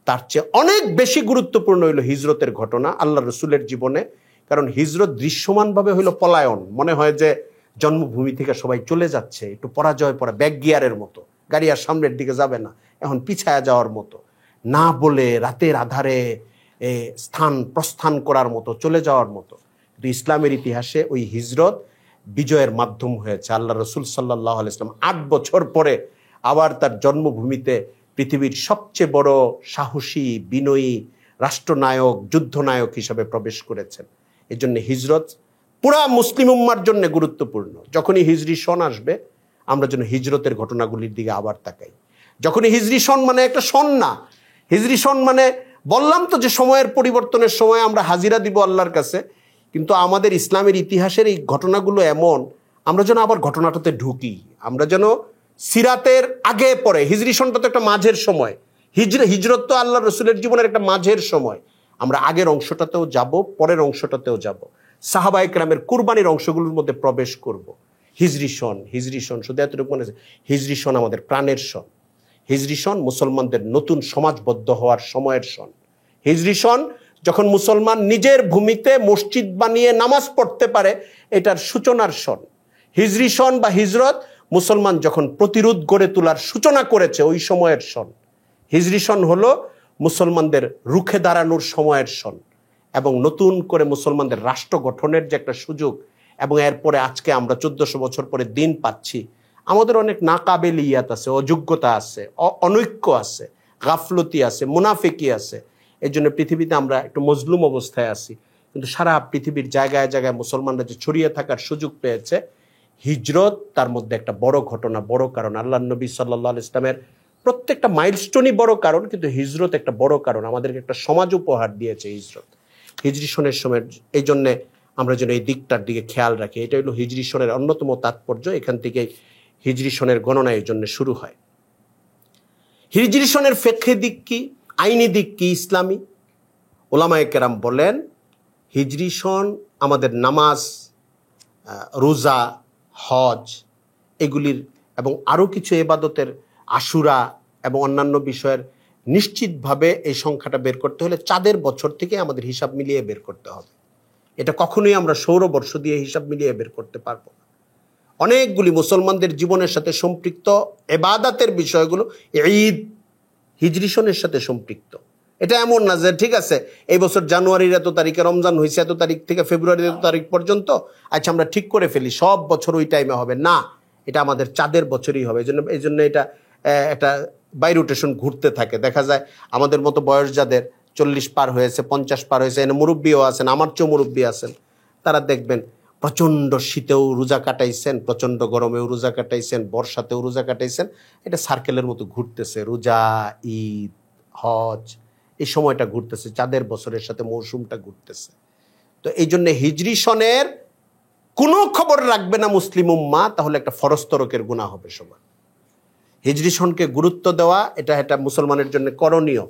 তার চেয়ে অনেক বেশি গুরুত্বপূর্ণ হইল হিজরতের ঘটনা আল্লাহ রসুলের জীবনে। কারণ হিজরত দৃশ্যমানভাবে হইল পলায়ন, মনে হয় যে জন্মভূমি থেকে সবাই চলে যাচ্ছে, একটু পরাজয় পড়া ব্যাক গিয়ারের মতো, গাড়ি আর সামনের দিকে যাবে না, এখন পিছায়া যাওয়ার মতো, না বলে রাতের আধারে স্থান প্রস্থান করার মতো, চলে যাওয়ার মতো। কিন্তু ইসলামের ইতিহাসে ওই হিজরত বিজয়ের মাধ্যম হয়েছে। আল্লাহ রসুল সাল্লাল্লাহু আলাইহি ওয়াসাল্লাম 8 বছর পরে আবার তার জন্মভূমিতে পৃথিবীর সবচেয়ে বড় সাহসী, বিনয়ী রাষ্ট্রনায়ক, যুদ্ধনায়ক হিসাবে প্রবেশ করেছেন। এই জন্য হিজরত পুরা মুসলিম উম্মার জন্য গুরুত্বপূর্ণ। যখনই হিজরি সন আসবে আমরা যেন হিজরতের ঘটনাগুলির দিকে আবার তাকাই। যখনই হিজরি সন মানে একটা সন না, হিজরি সন মানে বললাম তো যে সময়ের পরিবর্তনের সময় আমরা হাজিরা দিব আল্লাহর কাছে। কিন্তু আমাদের ইসলামের ইতিহাসের এই ঘটনাগুলো এমন, আমরা যেন আবার ঘটনাটাতে ঢুকি, আমরা যেন সিরাতের আগে পরে। হিজরি সনটা তো একটা মাঝের সময়, হিজরত তো আল্লাহ রসুলের জীবনের একটা মাঝের সময়। আমরা আগের অংশটাতেও যাব, পরের অংশটাতেও যাব, সাহাবায়ে কেরামের কুরবানির অংশগুলোর মধ্যে প্রবেশ করব। হিজরি সন শুধু এতটুকু মনে আছে, হিজরি সন আমাদের প্রাণের সন। হিজরি সন মুসলমানদের নতুন সমাজবদ্ধ হওয়ার সময়ের সন। হিজরি সন যখন মুসলমান নিজের ভূমিতে মসজিদ বানিয়ে নামাজ পড়তে পারে, এটার সূচনার সন। হিজরি সন বা হিজরত মুসলমান যখন প্রতিরোধ গড়ে তোলার সূচনা করেছে ওই সময়ের সন। হিজরি সন হলো মুসলমানদের রুখে দাঁড়ানোর সময়ের সন এবং নতুন করে মুসলমানদের রাষ্ট্র গঠনের যে একটা সুযোগ। এবং এরপরে আজকে আমরা 1400 বছর পরে দিন পাচ্ছি, আমাদের অনেক নাকাবেলিয়াত আছে, অযোগ্যতা আছে, অনৈক্য আছে, গাফলতি আছে, মুনাফিকি আছে। এই জন্য পৃথিবীতে আমরা একটু মজলুম অবস্থায় আছি। কিন্তু সারা পৃথিবীর জায়গায় জায়গায় মুসলমানরা যে ছড়িয়ে থাকার সুযোগ পেয়েছে, হিজরত তার মধ্যে একটা বড় ঘটনা, বড় কারণ। আল্লাহ নবী সাল্লাল্লাহু আলাইহি ইসলামের প্রত্যেকটা মাইলস্টোনই বড় কারণ, কিন্তু হিজরত একটা বড় কারণ, আমাদেরকে একটা সমাজ উপহার দিয়েছে হিজরত। হিজরি সনের সময় এই জন্যে আমরা যেন এই দিকটার দিকে খেয়াল রাখি। এটা হলো হিজরি সনের অন্যতম তাৎপর্য। এখান থেকে হিজরি সনের গণনা এই জন্য শুরু হয়। হিজরি সনের ফিকহি দিক কি, আইনি দিক কি ইসলামী? ওলামায়ে কেরাম বলেন হিজরি সন আমাদের নামাজ, রোজা, হজ এগুলির এবং আরও কিছু ইবাদতের, আশুরা এবং অন্যান্য বিষয়ের নিশ্চিতভাবে এই সংখ্যাটা বের করতে হলে চাঁদের বছর থেকে আমাদের হিসাব মিলিয়ে বের করতে হবে। এটা কখনোই আমরা সৌরবর্ষ দিয়ে হিসাব মিলিয়ে বের করতে পারবো না। অনেকগুলি মুসলমানদের জীবনের সাথে সম্পৃক্ত ইবাদতের বিষয়গুলো ঈদ হিজরি সনের সাথে সম্পৃক্ত। এটা এমন না যে ঠিক আছে এই বছর জানুয়ারির এত তারিখে রমজান হয়েছে, এত তারিখ থেকে ফেব্রুয়ারির এত তারিখ পর্যন্ত, আচ্ছা আমরা ঠিক করে ফেলি সব বছর ওই টাইমে হবে না, এটা আমাদের চাঁদের বছরই হবে। এই জন্য এটা একটা বাই রোটেশন ঘুরতে থাকে। দেখা যায় আমাদের মতো বয়স যাদের 40 পার হয়েছে, 50 পার হয়েছে, এনে মুরব্বীও আছেন, আমার চেয়েও মুরব্বী আছেন, তারা দেখবেন প্রচণ্ড শীতেও রোজা কাটাইছেন, প্রচণ্ড গরমেও রোজা কাটাইছেন, বর্ষাতেও রোজা কাটাইছেন। এটা সার্কেলের মতো ঘুরতেছে, রোজা, ঈদ, হজ, এই সময়টা ঘুরতেছে, চাঁদের বছরের সাথে মৌসুমটা ঘুরতেছে। তো এই জন্য হিজরি সনের কোনো খবর রাখবে না মুসলিম উম্মাহ, তাহলে একটা ফরজ তরকের গুনাহ হবে সবার। হিজরি সনকে গুরুত্ব দেওয়া এটা মুসলমানের জন্য করণীয়,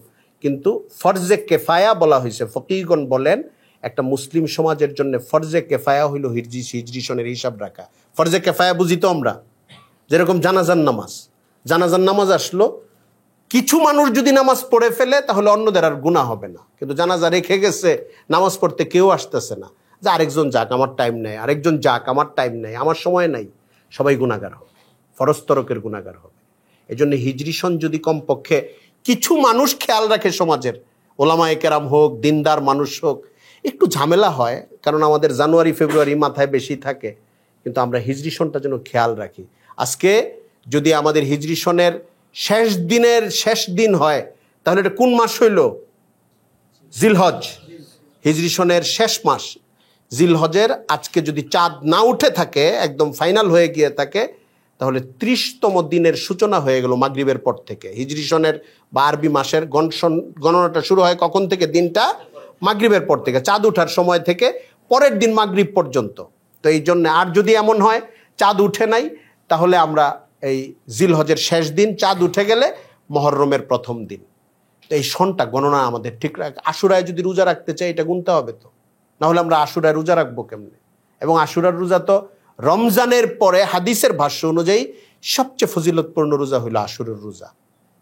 কিন্তু ফরজে কেফায়া বলা হয়েছে। ফকিহগণ বলেন একটা মুসলিম সমাজের জন্য ফরজে কেফায়া হইল হিজরি সনের হিসাব রাখা। ফরজে কেফায়া বুঝি তো আমরা, যেরকম জানাজার নামাজ আসলো, কিছু মানুষ যদি নামাজ পড়ে ফেলে তাহলে অন্যদের আর গুনাহ হবে না, কিন্তু জানাজা রেখে গেছে, নামাজ পড়তে কেউ আসতেছে না, যে আরেকজন যাক আমার টাইম নেই, আরেকজন যাক আমার টাইম নেই, আমার সময় নাই, সবাই গুনাহগার হবে, ফরজ তরকের গুনাহগার হবে। এই জন্য হিজরি সন যদি কমপক্ষে কিছু মানুষ খেয়াল রাখে, সমাজের ওলামায়ে কেরাম হোক, দিনদার মানুষ হোক, একটু ঝামেলা হয় কারণ আমাদের জানুয়ারি ফেব্রুয়ারি মাথায় বেশি থাকে, কিন্তু আমরা হিজরি সনটা যেন খেয়াল রাখি। আজকে যদি আমাদের হিজরি সনের শেষ দিনের শেষ দিন হয়, তাহলে এটা কোন মাস হইল? জিলহজ, হিজরি সনের শেষ মাস জিলহজের। আজকে যদি চাঁদ না উঠে থাকে, একদম ফাইনাল হয়ে গিয়ে থাকে, তাহলে 30তম দিনের সূচনা হয়ে গেল মাগরিবের পর থেকে। হিজরি সনের বা আরবি মাসের গণনাটা শুরু হয় কখন থেকে? দিনটা মাগরিবের পর থেকে, চাঁদ ওঠার সময় থেকে পরের দিন মাগরিব পর্যন্ত। তো এই জন্য, আর যদি এমন হয় চাঁদ উঠে নাই, তাহলে আমরা এই জিলহজের শেষ দিন, চাঁদ উঠে গেলে মহররমের প্রথম দিন। তো এই সনটা গণনা আমাদের ঠিক রাখ। আশুরায় যদি রোজা রাখতে চাই, এটা গুনতে হবে তো, নাহলে আমরা আশুরায় রোজা রাখবো কেমনে? এবং আশুরার রোজা তো রমজানের পরে হাদিসের ভাষ্য অনুযায়ী সবচেয়ে ফজিলতপূর্ণ রোজা হইল আশুরের রোজা।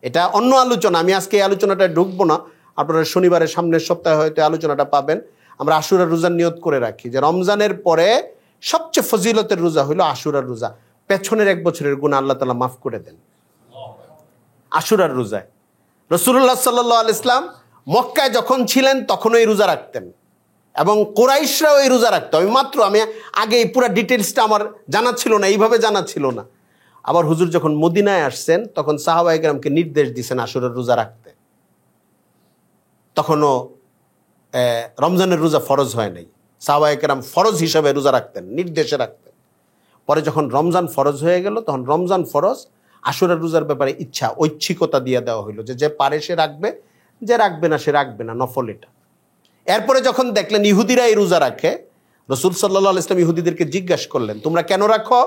এটা অন্য আলোচনা, আমি আজকে এই আলোচনাটায় ঢুকবো না, আপনারা শনিবারের সামনের সপ্তাহে হয়তো আলোচনাটা পাবেন। আমরা আশুরার রোজার নিয়ত করে রাখি যে রমজানের পরে সবচেয়ে ফজিলতের রোজা হইল আশুরার রোজা। পেছনের 1 বছরের গুনাহ আল্লাহ তাআলা মাফ করে দেন আশুরার রোজায়। রাসূলুল্লাহ সাল্লাল্লাহু আলাইহি ওয়াসাল্লাম মক্কায় যখন ছিলেন তখন ওই রোজা রাখতেন, এবং কুরাইশরাও এই রোজা রাখতো। আমি আগে এই পুরো ডিটেলসটা আমার জানা ছিল না, এইভাবে জানা ছিল না। আবার হুজুর যখন মদিনায় আসছেন, তখন সাহাবায়ে কেরামকে নির্দেশ দিয়েছেন আশুরার রোজা রাখতে। তখনও রমজানের রোজা ফরজ হয় নাই, সাহাবায়ে কেরাম ফরজ হিসাবে রোজা রাখতেন, নির্দেশে রাখতেন। পরে যখন রমজান ফরজ হয়ে গেল, তখন রমজান ফরজ, আশুরার রোজার ব্যাপারে ঐচ্ছিকতা দিয়ে দেওয়া হইল, যে পারে সে রাখবে, যে রাখবে না সে রাখবে না, নফল এটা। এরপরে যখন দেখলেন ইহুদিরা এই রোজা রাখে, রাসূল সাল্লাল্লাহু আলাইহি ওয়াসাল্লাম ইহুদিদেরকে জিজ্ঞাসা করলেন, তোমরা কেন রাখো?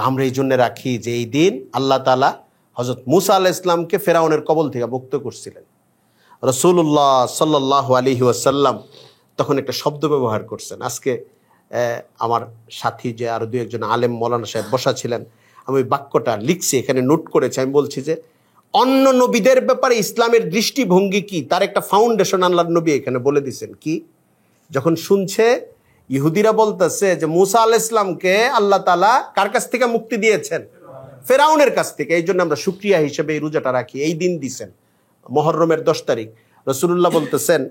আমরা এই জন্য রাখি যে এই দিন আল্লাহ তাআলা হযরত মুসা আলাইহিস সালামকে ফেরাউনের কবল থেকে মুক্ত করছিলেন। রাসূলুল্লাহ সাল্লাল্লাহু আলাইহি ওয়াসাল্লাম তখন একটা শব্দ ব্যবহার করছেন। আজকে আমার সাথী যে আরো 2-1 আলেম মৌলানা সাহেব বসা ছিলেন, আমি ওই বাক্যটা লিখছি, এখানে নোট করেছি। আমি বলছি যে অন্য নবীদের ব্যাপারে ইসলামের দৃষ্টিভঙ্গি কি, তার একটা ফাউন্ডেশন আল্লাহর নবী এখানে বলে দিয়েছেন। কি? যখন শুনছে ইহুদিরা বলতেছে যে মুসা আলাইহিস সালামকে আল্লাহ তাআলা কার কাছ থেকে মুক্তি দিয়েছেন? ফেরাউনের কাছ থেকে। এই জন্য আমরা শুকরিয়া হিসেবে এই রোজাটা রাখি, এই দিন দিছেন মুহররমের 10 তারিখ। রাসূলুল্লাহ বলতেছেন,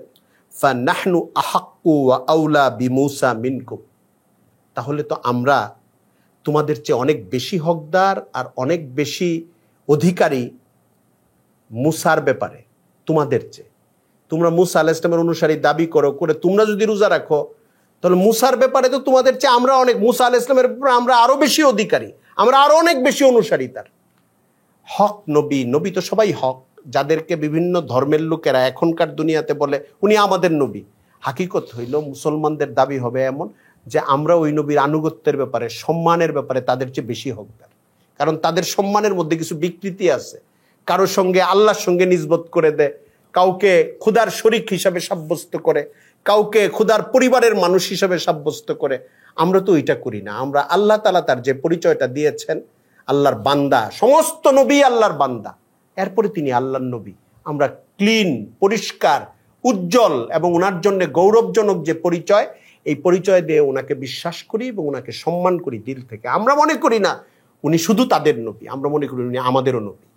ফানাহনু আহাক্কু ওয়া আউলা বিমুসা মিনকুম, তাহলে তো আমরা তোমাদের চেয়ে অনেক বেশি হকদার আর অনেক বেশি অধিকারী মুসার ব্যাপারে তোমাদের চেয়ে। তোমরা মুসা আলাইহিস সালামের অনুসারী দাবি করে তোমরা যদি রোজা রাখো, তাহলে মুসার ব্যাপারে তো তোমাদের চেয়ে আমরা অনেক, মুসা আলাইহিস সালামের ব্যাপারে আমরা আরো বেশি অধিকারী, আমরা আরো অনেক বেশি অনুসারী তার। হক নবী তো সবাই হক, যাদেরকে বিভিন্ন ধর্মের লোকেরা এখনকার দুনিয়াতে বলে উনি আমাদের নবী, হাকিকত হইল মুসলমানদের দাবি হবে এমন যে আমরা ওই নবীর আনুগত্যের ব্যাপারে, সম্মানের ব্যাপারে তাদের চেয়ে বেশি হকদার। কারণ তাদের সম্মানের মধ্যে কিছু বিকৃতি আছে, কারোর সঙ্গে আল্লাহর সঙ্গে নিসবত করে দেয়, কাউকে খোদার শরীক হিসাবে সাব্যস্ত করে, কাউকে খোদার পরিবারের মানুষ হিসাবে সাব্যস্ত করে। আমরা তো ওইটা করি না। আমরা আল্লাহ তাআলা তার যে পরিচয়টা দিয়েছেন, আল্লাহর বান্দা, সমস্ত নবী আল্লাহর বান্দা, এরপরে তিনি আল্লাহর নবী। আমরা ক্লিন, পরিষ্কার, উজ্জ্বল এবং ওনার জন্য গৌরবজনক যে পরিচয়, এই পরিচয় দিয়ে ওনাকে বিশ্বাস করি এবং ওনাকে সম্মান করি দিল থেকে। আমরা মনে করি না উনি শুধু তাদের নবী, আমরা মনে করি উনি আমাদেরও নবী।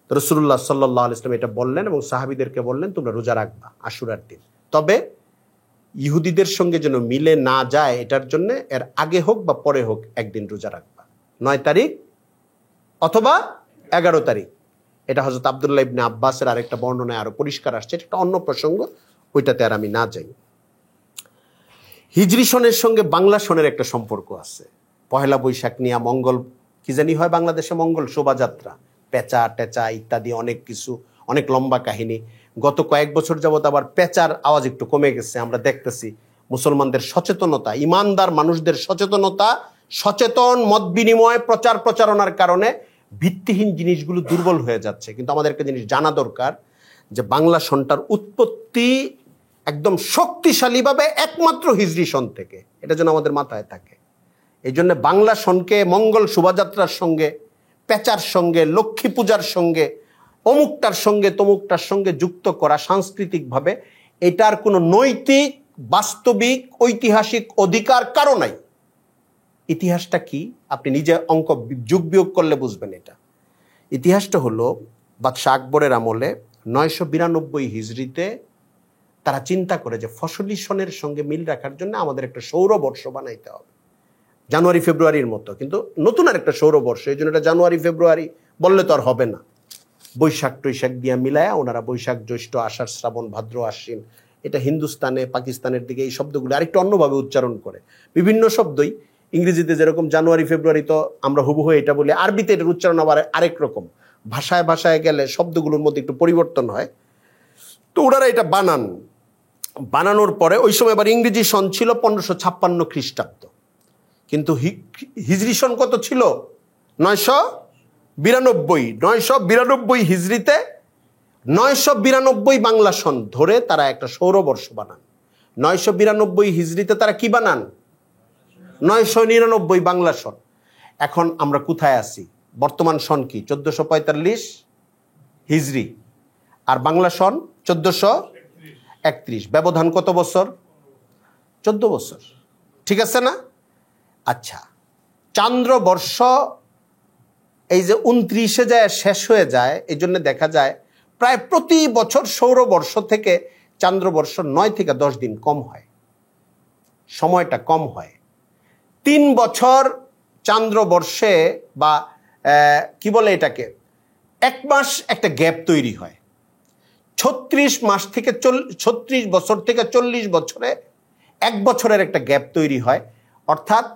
তো রাসূলুল্লাহ সাল্লাল্লাহু আলাইহি ওয়াসাল্লাম এটা বললেন এবং সাহাবীদেরকে বললেন, তোমরা রোজা রাখবা আশুরার দিন। তবে ইহুদিদের সঙ্গে যেন মিলে না যায়, এটার জন্য এর আগে হোক বা পরে হোক একদিন রোজা রাখবা, 9 তারিখ অথবা 11 তারিখ। এটা হযরত আব্দুল্লাহ ইবনে আব্বাসের আরেকটা বর্ণনায় আরো পরিষ্কার আসছে, এটা একটা অন্য প্রসঙ্গ, ওইটাতে আর আমি না যাই। হিজরি সনের সঙ্গে বাংলা সনের একটা সম্পর্ক আছে। পহেলা বৈশাখ নিয়ে মঙ্গল কি জানি হয় বাংলাদেশে, মঙ্গল শোভাযাত্রা, পেঁচা টেচা ইত্যাদি অনেক কিছু, অনেক লম্বা কাহিনী। গত কয়েক বছর যাবত আবার পেঁচার আওয়াজ একটু কমে গেছে, আমরা দেখতেছি মুসলমানদের সচেতনতা, ইমানদার মানুষদের সচেতনতা, সচেতন মত বিনিময় প্রচার প্রচারণার কারণে ভিত্তিহীন জিনিসগুলো দুর্বল হয়ে যাচ্ছে। কিন্তু আমাদের একটা জিনিস জানা দরকার যে বাংলা সনটার উৎপত্তি একদম শক্তিশালীভাবে একমাত্র হিজরি সন থেকে, এটা যেন আমাদের মাথায় থাকে। এই জন্য বাংলা সনকে মঙ্গল শোভাযাত্রার সঙ্গে, পেঁচার সঙ্গে, লক্ষ্মী পূজার সঙ্গে, অমুকটার সঙ্গে তমুকটার সঙ্গে যুক্ত করা সাংস্কৃতিকভাবে এটার কোনো নৈতিক, বাস্তবিক, ঐতিহাসিক অধিকার কারো নাই। ইতিহাসটা কি আপনি নিজে অঙ্ক যোগ বিয়োগ করলে বুঝবেন। এটা ইতিহাসটা হলো বাদশাহ আকবরের আমলে 992 হিজরিতে তারা চিন্তা করে যে ফসলি সনের সঙ্গে মিল রাখার জন্য আমাদের একটা সৌরবর্ষ বানাইতে হবে, জানুয়ারি ফেব্রুয়ারির মতো, কিন্তু নতুন আর একটা সৌরবর্ষ। এই জন্য এটা জানুয়ারি ফেব্রুয়ারি বললে তো আর হবে না, বৈশাখ টৈশাখ দিয়া মিলায়া ওনারা বৈশাখ জ্যৈষ্ঠ আষাঢ় শ্রাবণ ভাদ্র আশ্বিন, এটা হিন্দুস্তানে পাকিস্তানের দিকে এই শব্দগুলো আরেকটু অন্যভাবে উচ্চারণ করে। বিভিন্ন শব্দই ইংরেজিতে যেরকম জানুয়ারি ফেব্রুয়ারি তো আমরা হুবহু এটা বলি, আরবিতে এটার উচ্চারণ আবার আরেক রকম, ভাষায় ভাষায় গেলে শব্দগুলোর মধ্যে একটু পরিবর্তন হয়। তো ওনারা এটা বানানোর পরে ওই সময় আবার ইংরেজি সন ছিল 1556 খ্রিস্টাব্দ, কিন্তু হিজরি সন কত ছিল? 992 হিজরিতে 992 বাংলা সন ধরে তারা একটা সৌরবর্ষ বানান। 992 হিজরিতে তারা কি বানান? 999 বাংলা সন। এখন আমরা কোথায় আছি? বর্তমান সন কি? 1445 হিজরি, আর বাংলা সন 1431। ব্যবধান কত বছর? 14 বছর, ঠিক আছে না? আচ্ছা, চান্দ্রবর্ষ এই যে 29-এ যায় শেষ হয়ে যায়, এই জন্য দেখা যায় প্রায় প্রতি বছর সৌরবর্ষ থেকে চান্দ্রবর্ষ 9 থেকে 10 দিন কম হয়, সময়টা কম হয়। 3 বছর চান্দ্রবর্ষে বা কি বলে এটাকে, 1 মাস একটা গ্যাপ তৈরি হয়। 36 মাস থেকে 36 বছর থেকে 40 বছরে 1 বছরের একটা গ্যাপ তৈরি হয়। অর্থাৎ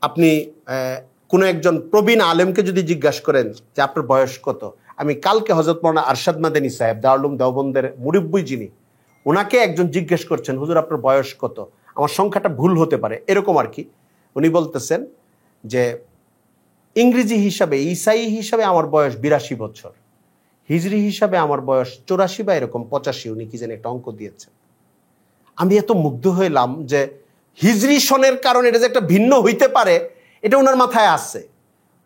আপনি কোনো একজন প্রবীণ আলেমকে যদি জিজ্ঞাসা করেন যে আপনার বয়স কত, আমি কালকে হযরত মাওলানা আরশাদ মাদানী সাহেব দারুল উলুম দেওবন্দের মুরব্বি যিনি, ওনাকে একজন জিজ্ঞেস করছেন হুজুর আপনার বয়স কত, আমার সংখ্যাটা ভুল হতে পারে এরকম আর কি, উনি বলতেছেন যে ইংরেজি হিসাবে ঈসাই হিসাবে আমার বয়স 82 বছর, হিজরি হিসাবে আমার বয়স 84 বা এরকম 85, উনি কি যেন একটা অঙ্ক দিয়েছেন। আমি এত মুগ্ধ হইলাম যে হিজরি সনের কারণে এটা যে একটা ভিন্ন হইতে পারে এটা ওনার মাথায় আছে।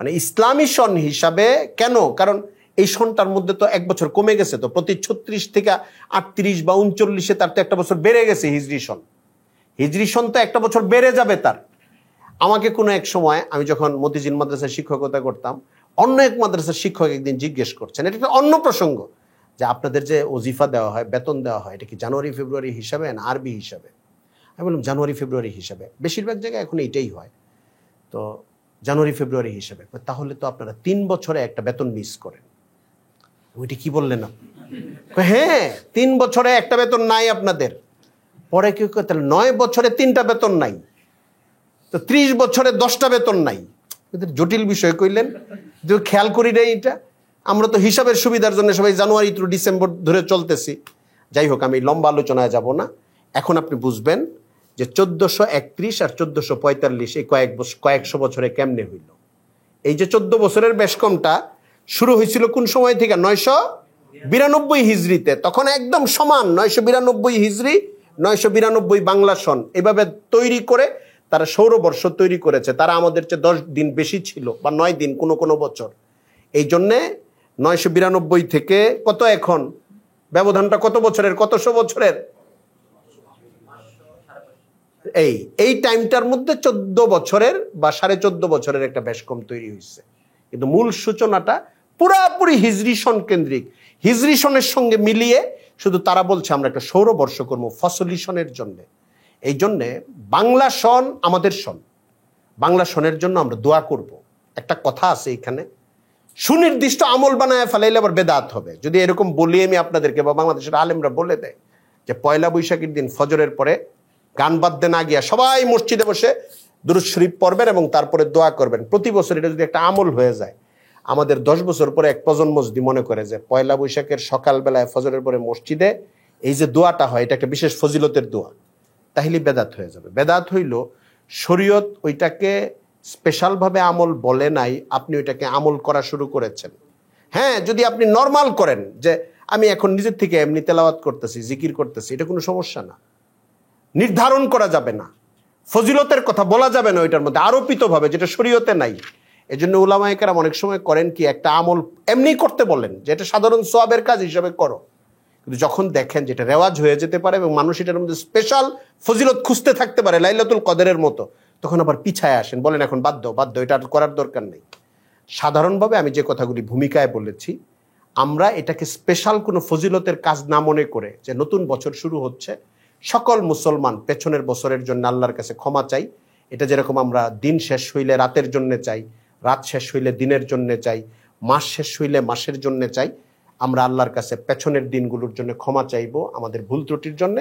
মানে ইসলামী সন হিসাবে কেন? কারণ এই সনটার মধ্যে তো 1 বছর কমে গেছে, তো প্রতি 36 থেকে 38 বা 39-এ তার তো একটা বছর বেড়ে গেছে হিজরি সন। হিজরি সন তো একটা বছর বেড়ে যাবে তার। আমাকে কোনো এক সময়, আমি যখন মতিঝিল মাদ্রাসায় শিক্ষকতা করতাম, অন্য এক মাদ্রাসার শিক্ষক একদিন জিজ্ঞেস করছেন, এটা একটা অন্য প্রসঙ্গ, যে আপনাদের যে ওজিফা দেওয়া হয়, বেতন দেওয়া হয়, এটা কি জানুয়ারি ফেব্রুয়ারি হিসাবে না আরবি হিসাবে? আমি বললাম জানুয়ারি ফেব্রুয়ারি হিসাবে, বেশিরভাগ জায়গায় এখন এইটাই হয়। তো জানুয়ারি ফেব্রুয়ারি হিসাবে, তাহলে তো আপনারা 3 বছরে একটা বেতন মিস করেন। ওইটা কি বললেন আপনি? হ্যাঁ, 3 বছরে একটা বেতন নাই আপনাদের। পরে কেউ তাহলে 9 বছরে 3টা বেতন নাই, তো 30 বছরে 10টা বেতন নাই। জটিল বিষয় কইলেন, যে খেয়াল করি নাই এটা। আমরা তো হিসাবের সুবিধার জন্য সবাই জানুয়ারি টু ডিসেম্বর ধরে চলতেছি। যাই হোক, আমি লম্বা আলোচনায় যাব না। এখন আপনি বুঝবেন যে 1431 আর 1445 এই কয়েকশো বছরে কেমনে হইল। এই যে 14 বছরের বেশ কমটা শুরু হয়েছিল কোন সময় থেকে? 992 হিজরিতে। তখন একদম সমান 992 হিজরি, 992 বাংলা সন, এভাবে তৈরি করে তারা সৌরবর্ষ তৈরি করেছে। তারা আমাদের চেয়ে 10 দিন বেশি ছিল, বা 9 দিন কোনো বছর। এই জন্যে 992 থেকে কত এখন ব্যবধানটা কত বছরের, কতশো বছরের? এই টাইমটার মধ্যে 14 বছরের বা 14.5 বছরের একটা বেশ কম তৈরি হয়েছে। কিন্তু মূল সূচনাটা পুরাপুরি হিজরি সন কেন্দ্রিক। হিজরি সনের সঙ্গে মিলিয়ে শুধু তারা বলছে আমরা একটা সৌরবর্ষ করবো ফসলি সনের জন্য। এই জন্যে বাংলা সন আমাদের সন, বাংলা সনের জন্য আমরা দোয়া করব। একটা কথা আছে এখানে, সুনির্দিষ্ট আমল বানায় ফেলাইলে আবার বেদাত হবে। যদি এরকম বলি আমি আপনাদেরকে, বা বাংলাদেশের আলেমরা বলে দেয় যে পয়লা বৈশাখের দিন ফজরের পরে গান বাদ্যে না গিয়া সবাই মসজিদে বসে দুরূদ শরীফ পড়বেন এবং তারপরে দোয়া করবেন, প্রতি বছর এটা যদি একটা আমল হয়ে যায়, আমাদের 10 বছর পরে এক প্রজন্ম যদি মনে করে যে পয়লা বৈশাখের সকালবেলায় ফজরের পরে মসজিদে এই যে দোয়াটা হয় এটা একটা বিশেষ ফজিলতের দোয়া, তাহলে বেদাত হয়ে যাবে। বেদাত হইল শরীয়ত ওইটাকে স্পেশালভাবে আমল বলে নাই, আপনি ওইটাকে আমল করা শুরু করেছেন। হ্যাঁ, যদি আপনি নর্মাল করেন যে আমি এখন নিজের থেকে এমনি তেলাওয়াত করতেছি, জিকির করতেছি, এটা কোনো সমস্যা না। নির্ধারণ করা যাবে না, ফজিলতের কথা বলা যাবে না ওইটার মধ্যে আরোপিতভাবে, যেটা শরীয়তে নাই। এই জন্য উলামায়ে কেরাম অনেক সময় করেন কি, একটা আমল এমনি করতে বলেন যে এটা সাধারণ সওয়াবের কাজ হিসাবে করো, কিন্তু যখন দেখেন যেটা রেওয়াজ হয়ে যেতে পারে এবং মানুষ এটার মধ্যে স্পেশাল ফজিলত খুঁজতে থাকতে পারে লাইলাতুল কদরের মতো, তখন আবার পিছায় আসেন, বলেন এখন বাধ্য এটা আর করার দরকার নেই। সাধারণভাবে আমি যে কথাগুলি ভূমিকায় বলেছি, আমরা এটাকে স্পেশাল কোনো ফজিলতের কাজ না মনে করে যে নতুন বছর শুরু হচ্ছে, সকল মুসলমান পেছনের বছরের জন্য আল্লাহর কাছে ক্ষমা চাই। এটা যেরকম আমরা দিন শেষ হইলে রাতের জন্য চাই, রাত শেষ হইলে দিনের জন্য চাই, মাস শেষ হইলে মাসের জন্য চাই, আমরা আল্লাহর কাছে পেছনের দিনগুলোর জন্য ক্ষমা চাইবো আমাদের ভুল ত্রুটির জন্য,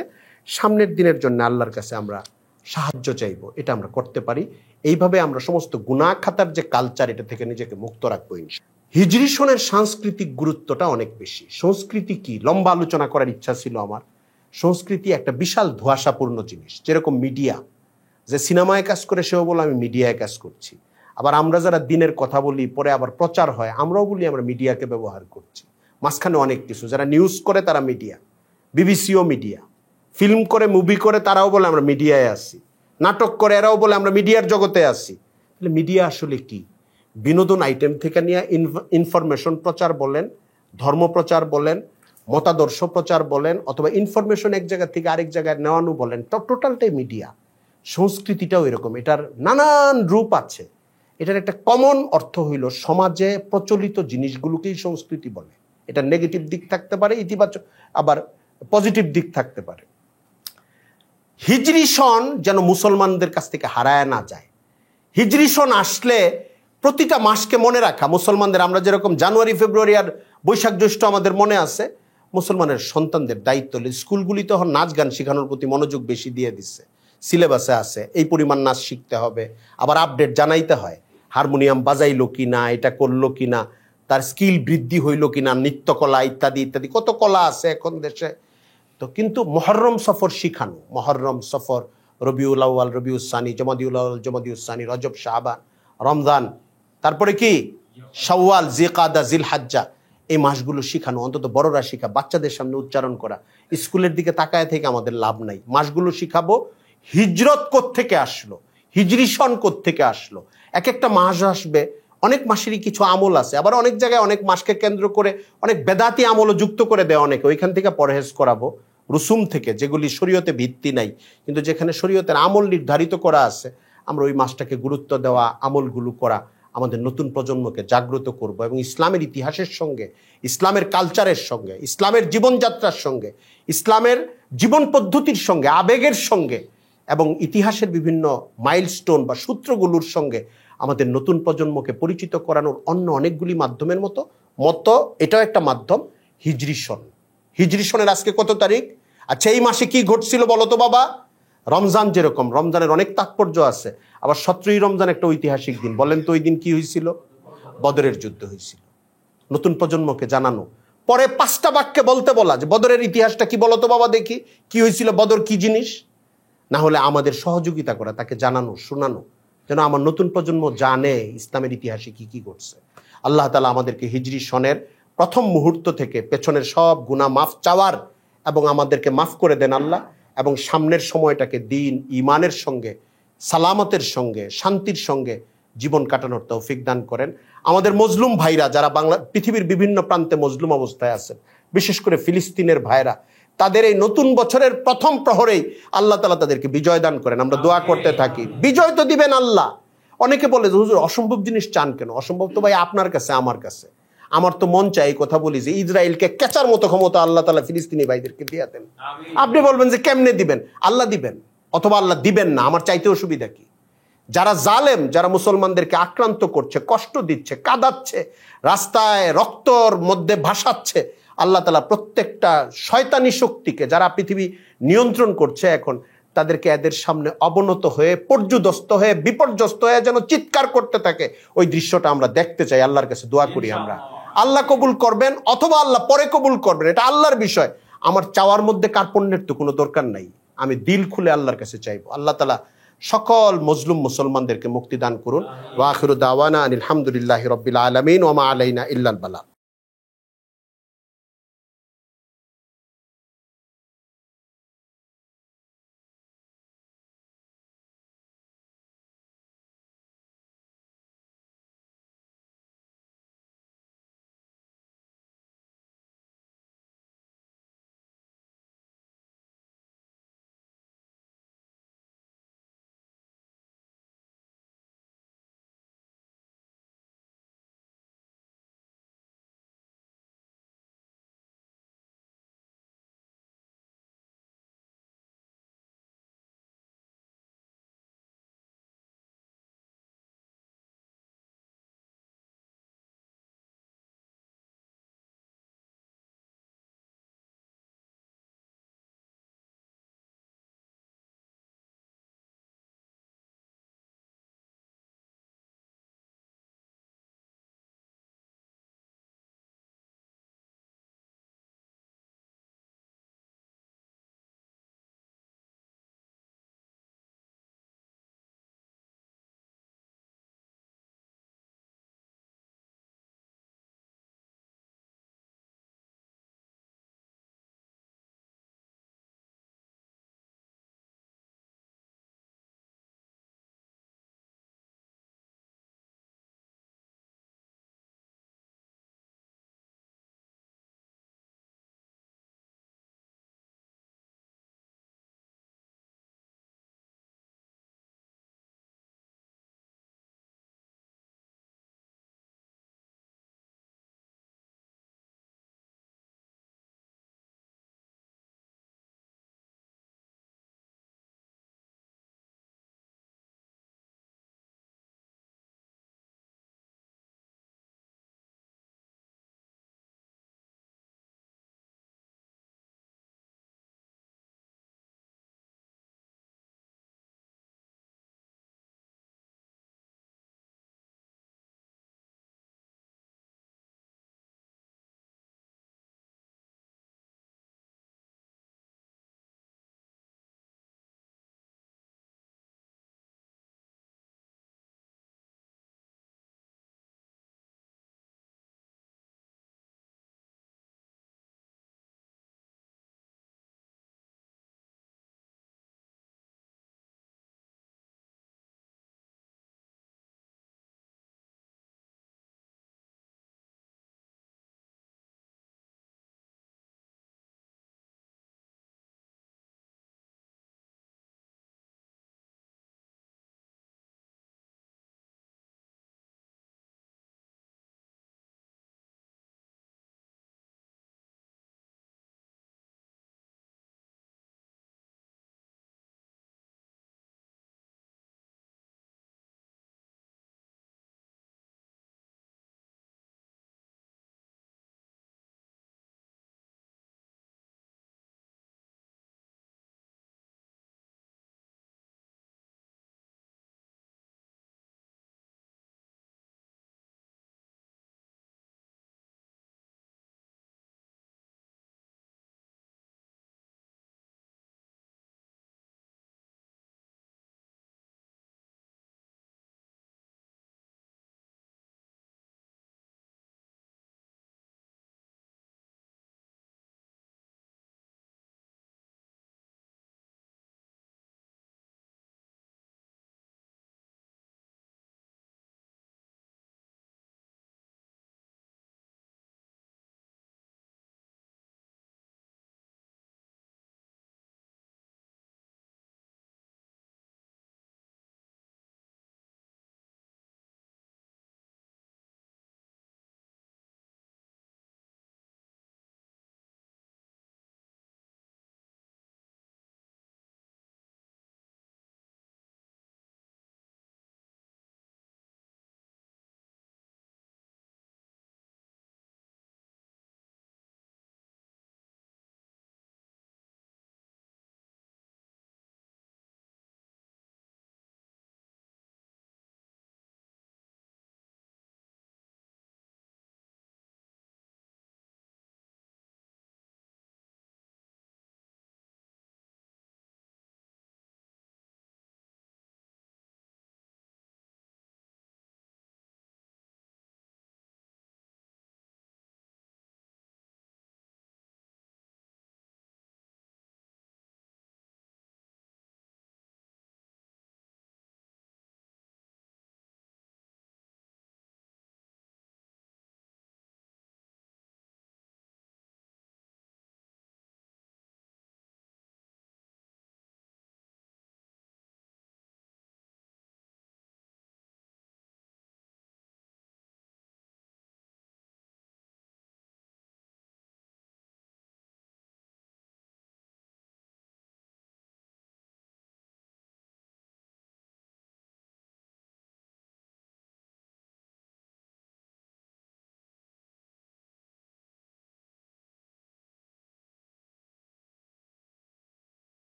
সামনের দিনের জন্য আল্লাহর কাছে আমরা সাহায্য চাইবো। এটা আমরা করতে পারি। এইভাবে আমরা সমস্ত গুনাহ খাতার যে কালচার, এটা থেকে নিজেকে মুক্ত রাখবো। হিজরি সনের সাংস্কৃতিক গুরুত্বটা অনেক বেশি। সংস্কৃতি কি, লম্বা আলোচনা করার ইচ্ছা ছিল আমার। সংস্কৃতি একটা বিশাল ধোঁয়াশাপূর্ণ জিনিস, যেরকম মিডিয়া, যে সিনেমায় কাজ করে সেও বলে আমি মিডিয়ায় কাজ করছি, আবার আমরা যারা দিনের কথা বলি পরে আবার প্রচার হয় আমরাও বলি আমরা মিডিয়াকে ব্যবহার করছি। মাঝখানে অনেক কিছু, যারা নিউজ করে তারা মিডিয়া, বিবিসিও মিডিয়া, ফিল্ম করে মুভি করে তারাও বলে আমরা মিডিয়ায় আসি, নাটক করে এরাও বলে আমরা মিডিয়ার জগতে আসি। তাহলে মিডিয়া আসলে কি? বিনোদন আইটেম থেকে নিয়ে ইনফরমেশন প্রচার বলেন, ধর্ম প্রচার বলেন, মতাদর্শ প্রচার বলেন, অথবা ইনফরমেশন এক জায়গা থেকে আরেক জায়গায় নেওয়ানো বলেন, টোটালটাই মিডিয়া। সংস্কৃতিটাও এরকম, এটার নানান রূপ আছে। এটার একটা কমন অর্থ হইল সমাজে প্রচলিত জিনিসগুলোকেই সংস্কৃতি বলে। এটা নেগেটিভ দিক থাকতে পারে, ইতিবাচক আবার পজিটিভ দিক থাকতে পারে। হিজরি সন যেন মুসলমানদের কাছ থেকে হারায় না যায়। হিজরি সন আসলে প্রতিটা মাসকে মনে রাখা মুসলমানদের, আমরা যেরকম জানুয়ারি ফেব্রুয়ারি আর বৈশাখ জ্যৈষ্ঠ আমাদের মনে আছে, মুসলমানের সন্তানদের দায়িত্ব। স্কুলগুলি তখন নাচ গান শেখানোর প্রতি মনোযোগ বেশি দিয়ে দিচ্ছে, সিলেবাসে আছে এই পরিমাণ নাচ শিখতে হবে, আবার আপডেট জানাইতে হয়, হারমোনিয়াম বাজাইলো কিনা, এটা করলো কিনা, তার স্কিল বৃদ্ধি হইল কিনা, নৃত্যকলা ইত্যাদি ইত্যাদি কত কলা আছে এখন দেশে। তো কিন্তু মুহররম সফর শিখানো, মুহররম সফর, রবিউল আউয়াল, রবিউল সানি, জমাদিউল আউয়াল, জমাদিউল সানি, রজব, শাবান, রমজান, তারপরে কি শাওয়াল, জিলকাদা, জিলহাজ্জা, এই মাসগুলো শিখানো, অন্তত বড়রা শিখা, বাচ্চাদের সামনে উচ্চারণ করা। স্কুলের দিকে তাকায় থেকে আমাদের লাভ নাই, মাসগুলো শিখাবো। হিজরত কোত্থেকে আসলো, হিজরি সন কোত্থেকে আসলো, এক একটা মাস আসবে, অনেক মাসেরই কিছু আমল আছে, আবার অনেক জায়গায় অনেক মাসকে কেন্দ্র করে অনেক বেদাতি আমলও যুক্ত করে দেয় অনেকে, ওইখান থেকে পরহেজ করাবো। রুসুম থেকে, যেগুলি শরীয়তে ভিত্তি নাই, কিন্তু যেখানে শরীয়তের আমল নির্ধারিত করা আছে, আমরা ওই মাসটাকে গুরুত্ব দেওয়া, আমলগুলো করা, আমাদের নতুন প্রজন্মকে জাগ্রত করব এবং ইসলামের ইতিহাসের সঙ্গে, ইসলামের কালচারের সঙ্গে, ইসলামের জীবনযাত্রার সঙ্গে, ইসলামের জীবন পদ্ধতির সঙ্গে, আবেগের সঙ্গে এবং ইতিহাসের বিভিন্ন মাইলস্টোন বা সূত্রগুলোর সঙ্গে আমাদের নতুন প্রজন্মকে পরিচিত করানোর অন্য অনেকগুলি মাধ্যমের মতো এটাও একটা মাধ্যম। হিজরি সন, হিজরি সনের আজকে কত তারিখ? আচ্ছা, এই মাসে কি ঘটছিল বলো তো বাবা? রমজান, যেরকম রমজানের অনেক তাৎপর্য আছে, আবার 17ই রমজান একটা ঐতিহাসিক দিন। বলেন তো ওই দিন কি হয়েছিল? বদরের যুদ্ধ হয়েছিল। নতুন প্রজন্মকে জানানো, পরে 5টা বাক্যে বলতে বলা যে বদরের ইতিহাসটা কি বলো তো বাবা, দেখি কি হয়েছিল, বদর কি জিনিস। না হলে আমাদের সহযোগিতা করা, তাকে জানানো, শোনানো, যেন আমার নতুন প্রজন্ম জানে ইসলামের ইতিহাসে কি কি ঘটছে। আল্লাহ তাআলা আমাদেরকে হিজরি সনের প্রথম মুহূর্ত থেকে পেছনের সব গুনাহ মাফ চাওয়ার এবং আমাদেরকে মাফ করে দেন আল্লাহ, এবং সামনের সময়টাকে দিন, ইমানের সঙ্গে, সালামতের সঙ্গে, শান্তির সঙ্গে জীবন কাটানোর তৌফিক দান করেন। আমাদের মজলুম ভাইরা যারা পৃথিবীর বিভিন্ন প্রান্তে মজলুম অবস্থায় আছেন, বিশেষ করে ফিলিস্তিনের ভাইরা, তাদের এই নতুন বছরের প্রথম প্রহরেই আল্লাহ তাআলা তাদেরকে বিজয় দান করেন। আমরা দোয়া করতে থাকি, বিজয় তো দিবেন আল্লাহ। অনেকে বলে যে হুজুর অসম্ভব জিনিস চান কেন? অসম্ভব তো ভাই আপনার কাছে, আমার কাছে। আমার তো মন চাই, এই কথা বলি, যে ইসরায়েলকে কেচার মতো ক্ষমতা আল্লাহ তাআলা ফিলিস্তিনি ভাইদেরকে দিয়ে দেন। আপনি বলবেন যে কেমনে দিবেন? আল্লাহ দিবেন, অথবা আল্লাহ দিবেন না, আমার চাইতে অসুবিধা কি? যারা জালেম, যারা মুসলমানদেরকে আক্রান্ত করছে, কষ্ট দিচ্ছে, কাঁদাচ্ছে, রাস্তায় রক্তর মধ্যে ভাসাচ্ছে, আল্লাহ তাআলা প্রত্যেকটা শয়তানি শক্তিকে যারা পৃথিবী নিয়ন্ত্রণ করছে এখন, তাদেরকে এদের সামনে অবনত হয়ে, পর্যুদস্ত হয়ে, বিপর্যস্ত হয়ে যেন চিৎকার করতে থাকে। ওই দৃশ্যটা আমরা দেখতে চাই। আল্লাহর কাছে দোয়া করি আমরা, আল্লাহ কবুল করবেন অথবা আল্লাহ পরে কবুল করবেন, এটা আল্লাহর বিষয়। আমার চাওয়ার মধ্যে কার্পণ্যের তো কোনো দরকার নাই। আমি দিল খুলে আল্লাহর কাছে চাইবো। আল্লাহ তাআলা সকল মজলুম মুসলমানদেরকে মুক্তি দান করুন। ওয়া আখিরু দাওয়ানা আনিল হামদুলিল্লাহি রাব্বিল আলামিন ওয়া মা আলাইনা ইল্লাল বালাগ।